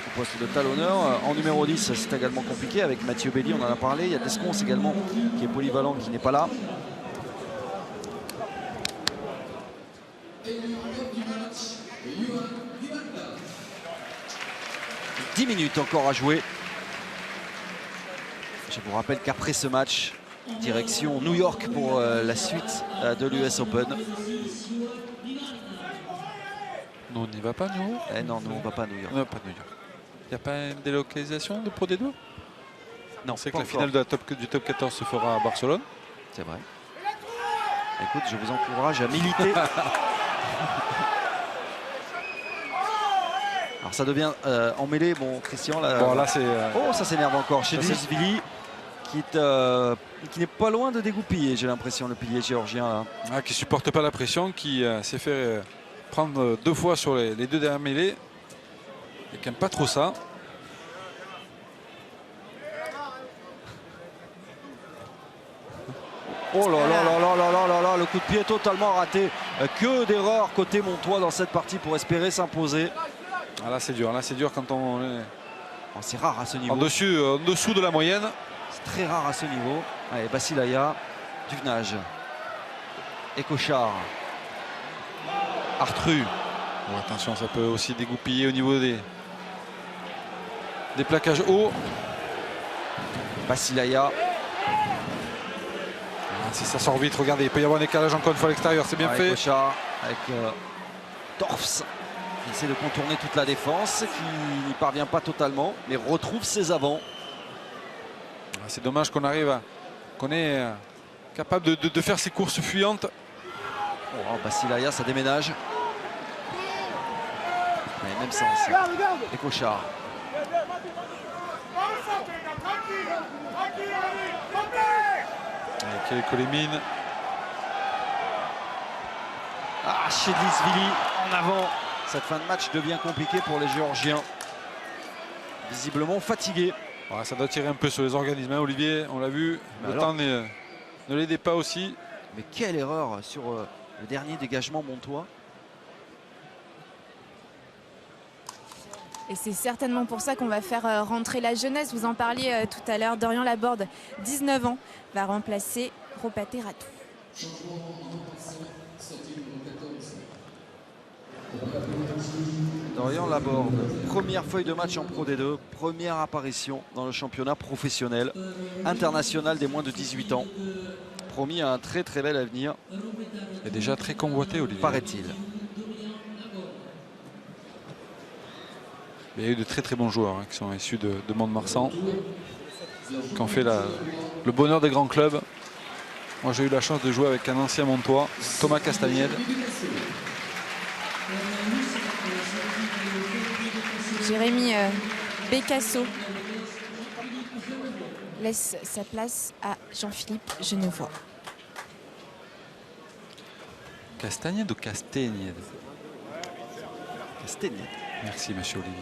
au poste de talonneur. En numéro 10, c'est également compliqué avec Mathieu Belli, on en a parlé. Il y a Descons également qui est polyvalent, qui n'est pas là. « 10 minutes encore à jouer. Je vous rappelle qu'après ce match, direction New York pour la suite de l'US Open. Nous, on n'y va pas, nous? Non, nous, on ne va pas à New York. Non, pas New York. Il n'y a pas une délocalisation de Pro D2? Non, c'est que la finale de du top 14 se fera à Barcelone. C'est vrai. Écoute, je vous encourage à militer. Alors ça devient en mêlée, bon Christian là. Bon là c'est. Oh ça s'énerve encore chez Vili qui n'est pas loin de dégoupiller, j'ai l'impression, le pilier géorgien là. Ah, qui supporte pas la pression, qui s'est fait prendre 2 fois sur les 2 dernières mêlées. Et qui n'aime pas trop ça. Oh là là là là là là là là, le coup de pied totalement raté. Que d'erreurs côté Montois dans cette partie pour espérer s'imposer. Ah, là c'est dur quand on est c'est rare à ce niveau. en dessous de la moyenne. C'est très rare à ce niveau. Allez, Basilaya, Duvenage et Cochard. Artru. Oh, attention, ça peut aussi dégoupiller au niveau des plaquages hauts. Basilaya. Si ça sort vite, regardez, il peut y avoir un décalage encore une fois à l'extérieur, c'est bien fait. Cochard avec Torfs qui essaie de contourner toute la défense, qui n'y parvient pas totalement, mais retrouve ses avants. C'est dommage qu'on est capable de faire ces courses fuyantes. Oh, Basilaya, ça déménage. Mais même sens. Et Cochard. Kolemine. Ah, Chedlisvili en avant. Cette fin de match devient compliquée pour les Géorgiens. Visiblement fatigués. Ouais, ça doit tirer un peu sur les organismes, hein, Olivier, on l'a vu. Mais le temps ne l'aidait pas aussi. Mais quelle erreur sur le dernier dégagement montois. Et c'est certainement pour ça qu'on va faire rentrer la jeunesse. Vous en parliez tout à l'heure. Dorian Laborde, 19 ans, va remplacer Ropaté Ratou. Dorian Laborde, première feuille de match en Pro D2, première apparition dans le championnat professionnel international des moins de 18 ans. Promis à un très très bel avenir. Et déjà très convoité, Olivier. Paraît-il. Il y a eu de très très bons joueurs, hein, qui sont issus de Mont-de-Marsan, qui ont fait le bonheur des grands clubs. Moi j'ai eu la chance de jouer avec un ancien Montois, Thomas Castagnède. Jérémy Bécasso laisse sa place à Jean-Philippe Genevois. Castagnède ou Castagnède? Castagnède. Merci monsieur Olivier.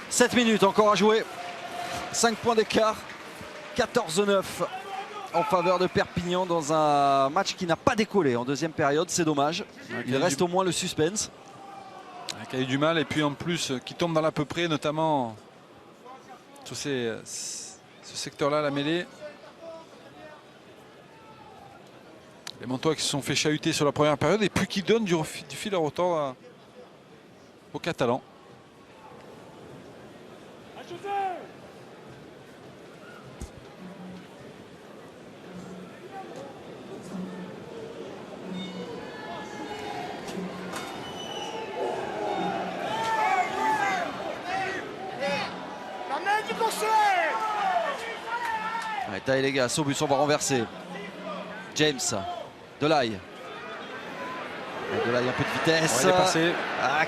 « 7 minutes encore à jouer. 5 points d'écart. 14-9 en faveur de Perpignan dans un match qui n'a pas décollé en deuxième période. C'est dommage. Il reste au moins le suspense. Qui a eu du mal et puis en plus qui tombe dans l'à peu près, notamment sur ce secteur-là, la mêlée. Les Montois qui se sont fait chahuter sur la première période et puis qui donnent du fil à retordre aux Catalans. Taille les gars, Sobus on va renverser. James, Delaye. Delaye un peu de vitesse.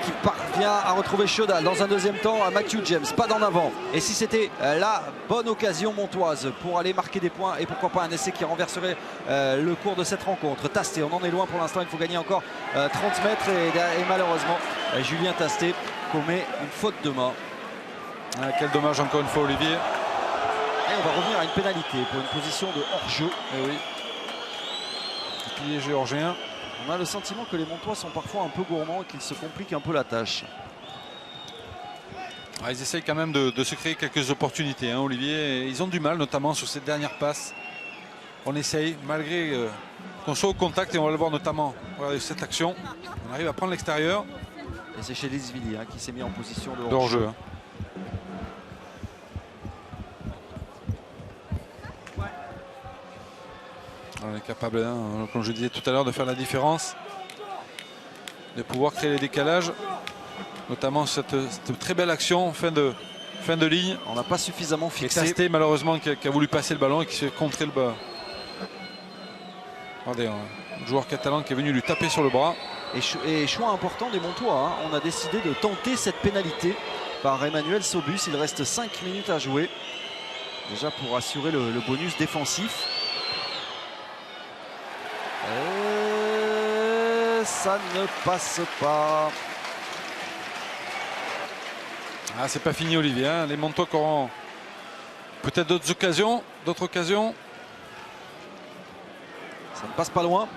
Qui parvient à retrouver Chaudal dans un deuxième temps à Matthew James, pas d'en avant. Et si c'était la bonne occasion montoise pour aller marquer des points et pourquoi pas un essai qui renverserait le cours de cette rencontre. Tasté, on en est loin pour l'instant, il faut gagner encore 30 mètres et malheureusement Julien Tasté commet une faute de main. Quel dommage encore une fois Olivier. Et on va revenir à une pénalité pour une position de hors-jeu. Eh oui. Pilier géorgien. On a le sentiment que les Montois sont parfois un peu gourmands et qu'ils se compliquent un peu la tâche. Ils essayent quand même de se créer quelques opportunités, hein, Olivier. Et ils ont du mal, notamment sur cette dernière passe. On essaye, malgré qu'on soit au contact, et on va le voir notamment. Regardez cette action. On arrive à prendre l'extérieur. Et c'est Chedlisvili qui s'est mis en position de hors-jeu. On est capable, hein, comme je disais tout à l'heure, de faire la différence, de pouvoir créer les décalages, notamment cette très belle action fin de ligne. On n'a pas suffisamment fixé. Tasté malheureusement qui a voulu passer le ballon et qui s'est contré le bas. Regardez, un joueur catalan qui est venu lui taper sur le bras. Et choix important des Montois, hein. On a décidé de tenter cette pénalité par Emmanuel Sobus. Il reste 5 minutes à jouer. Déjà pour assurer le bonus défensif. Et ça ne passe pas. Ah, c'est pas fini, Olivier. Hein. Les Montois qui auront peut-être d'autres occasions. Ça ne passe pas loin,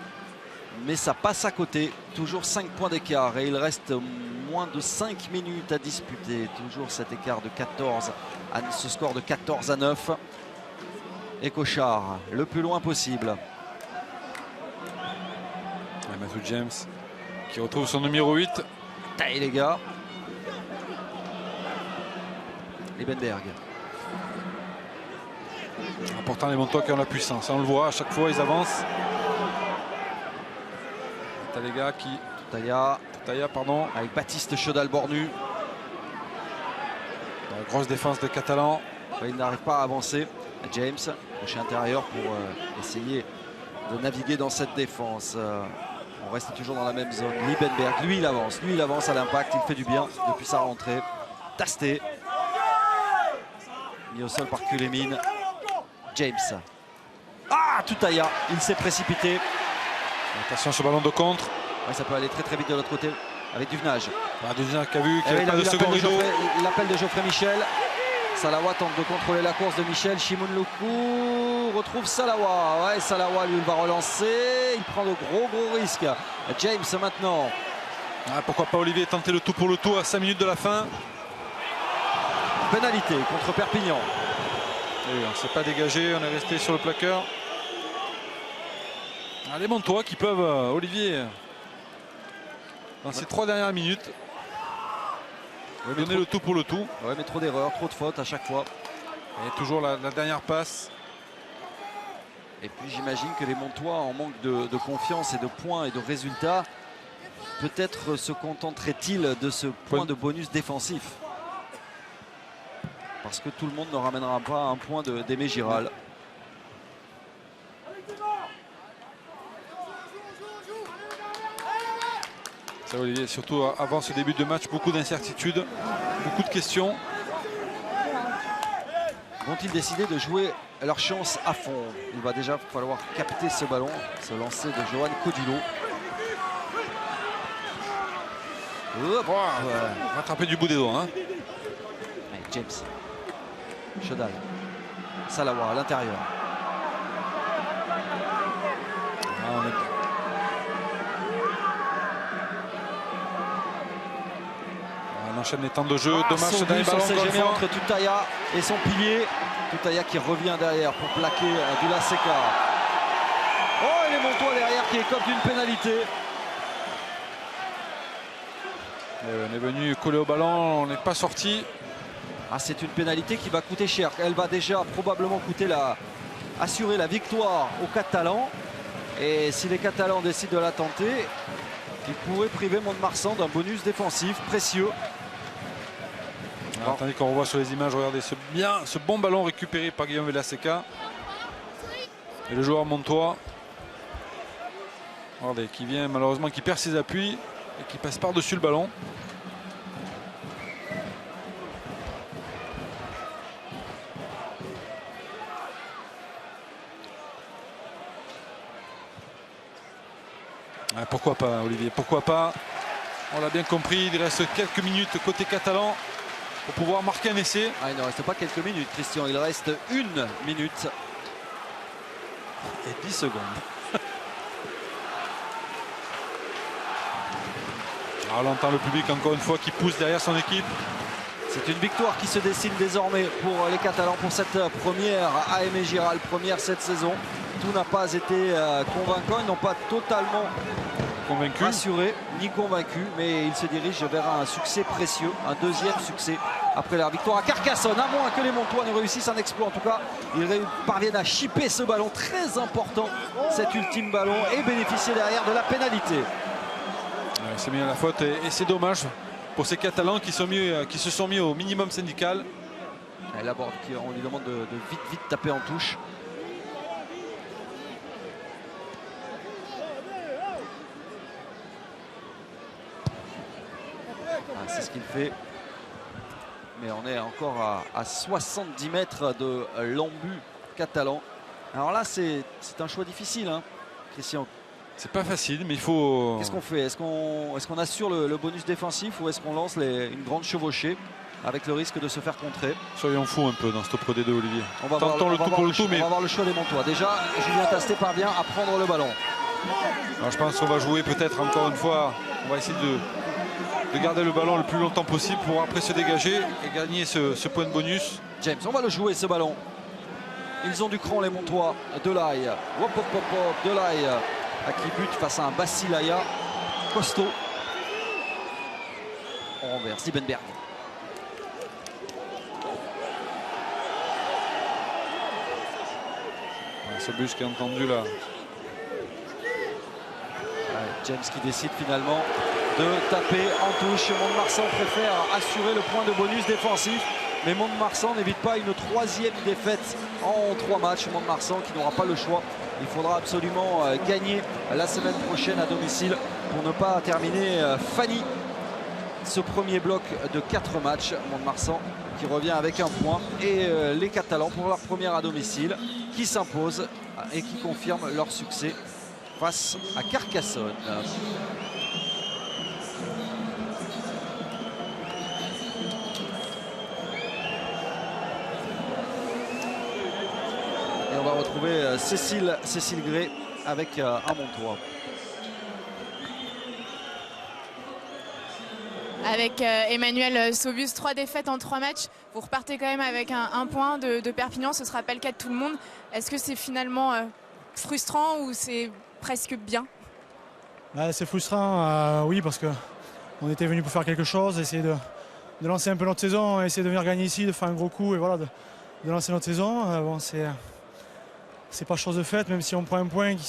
mais ça passe à côté. Toujours 5 points d'écart et il reste moins de 5 minutes à disputer. Toujours cet écart de 14, ce score de 14-9. Et Cochard, le plus loin possible. Matthew James qui retrouve son numéro 8. Taille les gars. Liebenberg. Important les Montois qui ont la puissance. On le voit, à chaque fois ils avancent. Talega qui... Taya, pardon. Avec Baptiste Chaudal-Bornu. La grosse défense de Catalan. Il n'arrive pas à avancer. James, crochet intérieur pour essayer de naviguer dans cette défense. On reste toujours dans la même zone. Liebenberg, lui il avance à l'impact, il fait du bien depuis sa rentrée. Tasté. Mis au sol par Kulemin. James. Ah, Toutaya, il s'est précipité. Attention ce ballon de contre. Ouais, ça peut aller très vite de l'autre côté avec Duvenage. Duvenage qui a vu qu'il n'y avait pas de second rideau. L'appel de Geoffrey Michel. Salawa tente de contrôler la course de Michel. Shimon Luku retrouve Salawa. Ouais, Salawa lui va relancer. Il prend de gros risques. James maintenant. Ah, pourquoi pas Olivier tenter le tout pour le tout à 5 minutes de la fin. Pénalité contre Perpignan. Et on ne s'est pas dégagé, on est resté sur le plaqueur. Les Montois qui peuvent, Olivier, dans ces 3 dernières minutes, donner le tout pour le tout. Ouais, mais trop d'erreurs, trop de fautes à chaque fois. Et toujours la dernière passe. Et puis j'imagine que les Montois, en manque de confiance et de points et de résultats, peut-être se contenteraient-ils de ce point de bonus défensif. Parce que tout le monde ne ramènera pas un point d'Aimé Giral. Ça, Olivier, surtout avant ce début de match, beaucoup d'incertitudes, beaucoup de questions. Vont-ils décider de jouer leur chance à fond? Il va déjà falloir capter ce ballon, ce lancer de Johan Codulot. Rattraper du bout des doigts. Hein. James. Chaudal. Salawa à l'intérieur. On enchaîne les temps de jeu. Dommage ce dernier ballon entre Toutaya et son pilier. Toutaya qui revient derrière pour plaquer Dula Seca. Oh, et les Montois derrière qui écopent d'une pénalité. On est venu coller au ballon, on n'est pas sorti. Ah, c'est une pénalité qui va coûter cher. Elle va déjà probablement assurer la victoire aux Catalans. Et si les Catalans décident de la tenter, ils pourraient priver Mont-de-Marsan d'un bonus défensif précieux. Attendez qu'on revoit sur les images, regardez ce bon ballon récupéré par Guillaume Villaseca. Et le joueur montois, regardez, qui vient malheureusement, qui perd ses appuis et qui passe par-dessus le ballon. Pourquoi pas, Olivier, pourquoi pas? On l'a bien compris, il reste quelques minutes côté catalan pour pouvoir marquer un essai. Ah, il ne reste pas quelques minutes, Christian, il reste 1 minute et 10 secondes. Alors, on entend le public encore une fois qui pousse derrière son équipe. C'est une victoire qui se dessine désormais pour les Catalans pour cette première à Aimé Giral, première cette saison. Tout n'a pas été convaincant, ils n'ont pas totalement rassuré ni convaincu, mais ils se dirigent vers un succès précieux, un deuxième succès après leur victoire à Carcassonne, à moins que les Montois ne réussissent un exploit. En tout cas, ils parviennent à chipper ce ballon très important, cet ultime ballon, et bénéficier derrière de la pénalité. C'est mis à la faute et c'est dommage pour ces Catalans qui se sont mis au minimum syndical. Et là, on lui demande de vite taper en touche. C'est ce qu'il fait. Mais on est encore à 70 mètres de l'embut catalan. Alors là, c'est un choix difficile, hein, Christian. C'est pas facile, mais il faut... Qu'est-ce qu'on fait? Est-ce qu'on assure le bonus défensif ou est-ce qu'on lance une grande chevauchée? avec le risque de se faire contrer. Soyons fous un peu dans ce Pro D2, Olivier. On va voir Tentons le tout pour le tout, mais on va voir le choix des Montois. Déjà, Julien Tastet parvient à prendre le ballon. alors, je pense qu'on va jouer peut-être encore une fois. On va essayer de garder le ballon le plus longtemps possible pour après se dégager et gagner ce point de bonus. James, on va le jouer ce ballon. Ils ont du cran les Montois. Delay, hop hop hop hop, Delay qui bute face à un Basilaya costaud. En renvers, Siebenberg. Ce bus qui est entendu là. James qui décide finalement de taper en touche. Mont-de-Marsan préfère assurer le point de bonus défensif. Mais Mont-de-Marsan n'évite pas une 3e défaite en 3 matchs. Mont-de-Marsan qui n'aura pas le choix. Il faudra absolument gagner la semaine prochaine à domicile pour ne pas terminer Fanny ce premier bloc de 4 matchs. Mont-de-Marsan qui revient avec un point. Et les Catalans pour leur première à domicile qui s'imposent et qui confirment leur succès face à Carcassonne. Et on va retrouver Cécile Gray avec un Montois. Avec Emmanuel Saubus, 3 défaites en 3 matchs. Vous repartez quand même avec un point de Perpignan. Ce ne sera pas le cas de tout le monde. Est-ce que c'est finalement frustrant ou c'est presque bien? C'est frustrant, oui, parce qu'on était venu pour faire quelque chose, essayer de lancer un peu notre saison, essayer de venir gagner ici, de faire un gros coup et voilà, de lancer notre saison. Bon, c'est pas chose de faite, même si on prend un point qui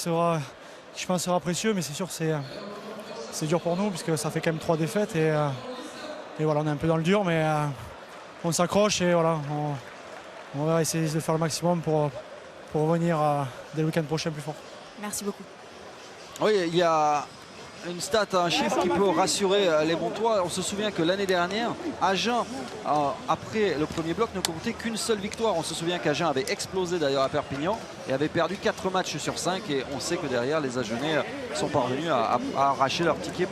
je pense sera précieux, mais c'est sûr c'est dur pour nous puisque ça fait quand même 3 défaites et voilà, on est un peu dans le dur, mais on s'accroche et voilà, on va essayer de faire le maximum pour revenir dès le week-end prochain plus fort. Merci beaucoup. Oui, il y a une stat, un chiffre qui peut rassurer les Montois. On se souvient que l'année dernière, Agen, après le premier bloc, ne comptait qu'une seule victoire. On se souvient qu'Agen avait explosé d'ailleurs à Perpignan et avait perdu 4 matchs sur 5. Et on sait que derrière, les Agenais sont parvenus à arracher leur ticket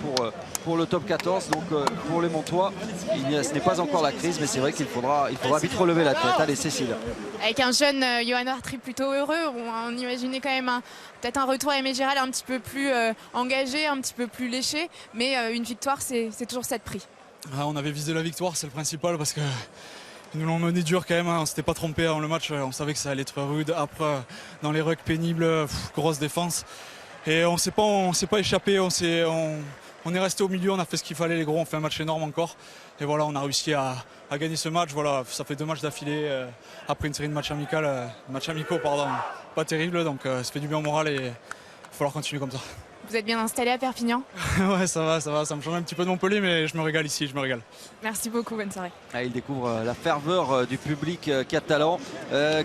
pour le top 14. Donc pour les Montois, ce n'est pas encore la crise, mais c'est vrai qu'il faudra vite relever la tête. Allez, Cécile. Avec un jeune Johan Artry plutôt heureux, on imaginait quand même peut-être un retour à Aimé Giral un petit peu plus engagé, un petit peu plus léché, mais une victoire c'est toujours ça de prix. On avait visé la victoire, c'est le principal parce que nous l'ont mené dur quand même, on ne s'était pas trompé avant le match, on savait que ça allait être rude. Après dans les rucks pénibles, grosse défense et on s'est pas échappé, on est resté au milieu, on a fait ce qu'il fallait, les gros ont fait un match énorme encore et voilà, on a réussi à gagner ce match. Voilà, ça fait 2 matchs d'affilée après une série de matchs amicaux pas terrible, donc ça fait du bien au moral et il va falloir continuer comme ça. Vous êtes bien installé à Perpignan? Ouais, ça va, ça me change un petit peu de Montpellier, mais je me régale ici, je me régale. Merci beaucoup, bonne soirée. Il découvre la ferveur du public catalan.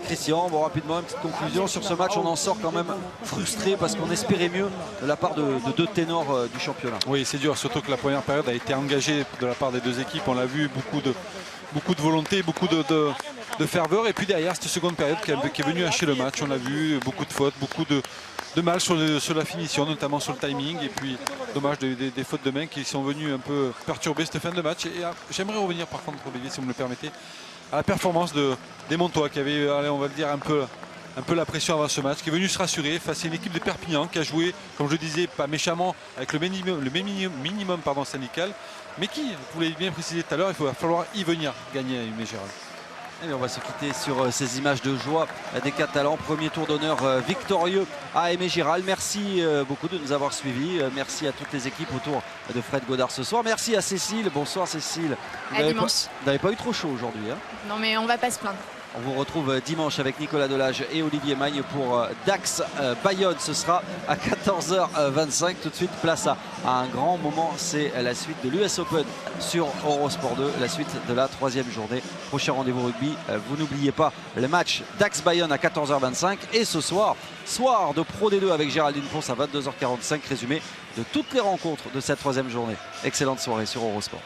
Christian, bon, rapidement, une petite conclusion sur ce match. On en sort quand même frustré parce qu'on espérait mieux de la part de 2 ténors du championnat. Oui, c'est dur, surtout que la première période a été engagée de la part des 2 équipes. On l'a vu, beaucoup de volonté, beaucoup de ferveur. Et puis derrière, cette seconde période qui est venue hacher le match. On l'a vu, beaucoup de fautes, beaucoup de mal sur la finition, notamment sur le timing. Et puis, dommage, des fautes de main qui sont venues un peu perturber cette fin de match. Et j'aimerais revenir, par contre, Olivier, si vous me le permettez, à la performance des Montois qui avaient, on va le dire, un peu la pression avant ce match, qui est venu se rassurer face à une équipe de Perpignan qui a joué, comme je disais, pas méchamment, avec le minimum syndical, mais qui, vous l'avez bien précisé tout à l'heure, il va falloir y venir gagner à Aimé Giral. Et on va se quitter sur ces images de joie des Catalans. Premier tour d'honneur victorieux à Aimé Giral. Merci beaucoup de nous avoir suivis. Merci à toutes les équipes autour de Fred Godard ce soir. Merci à Cécile. Bonsoir Cécile. Vous n'avez pas eu trop chaud aujourd'hui, hein? Non, mais on va pas se plaindre. On vous retrouve dimanche avec Nicolas Delage et Olivier Magne pour Dax Bayonne. Ce sera à 14h25. Tout de suite, place à un grand moment. C'est la suite de l'US Open sur Eurosport 2. La suite de la 3e journée. Prochain rendez-vous rugby. Vous n'oubliez pas le match Dax Bayonne à 14h25. Et ce soir de Pro D2 avec Géraldine Ponce à 22h45. Résumé de toutes les rencontres de cette 3e journée. Excellente soirée sur Eurosport.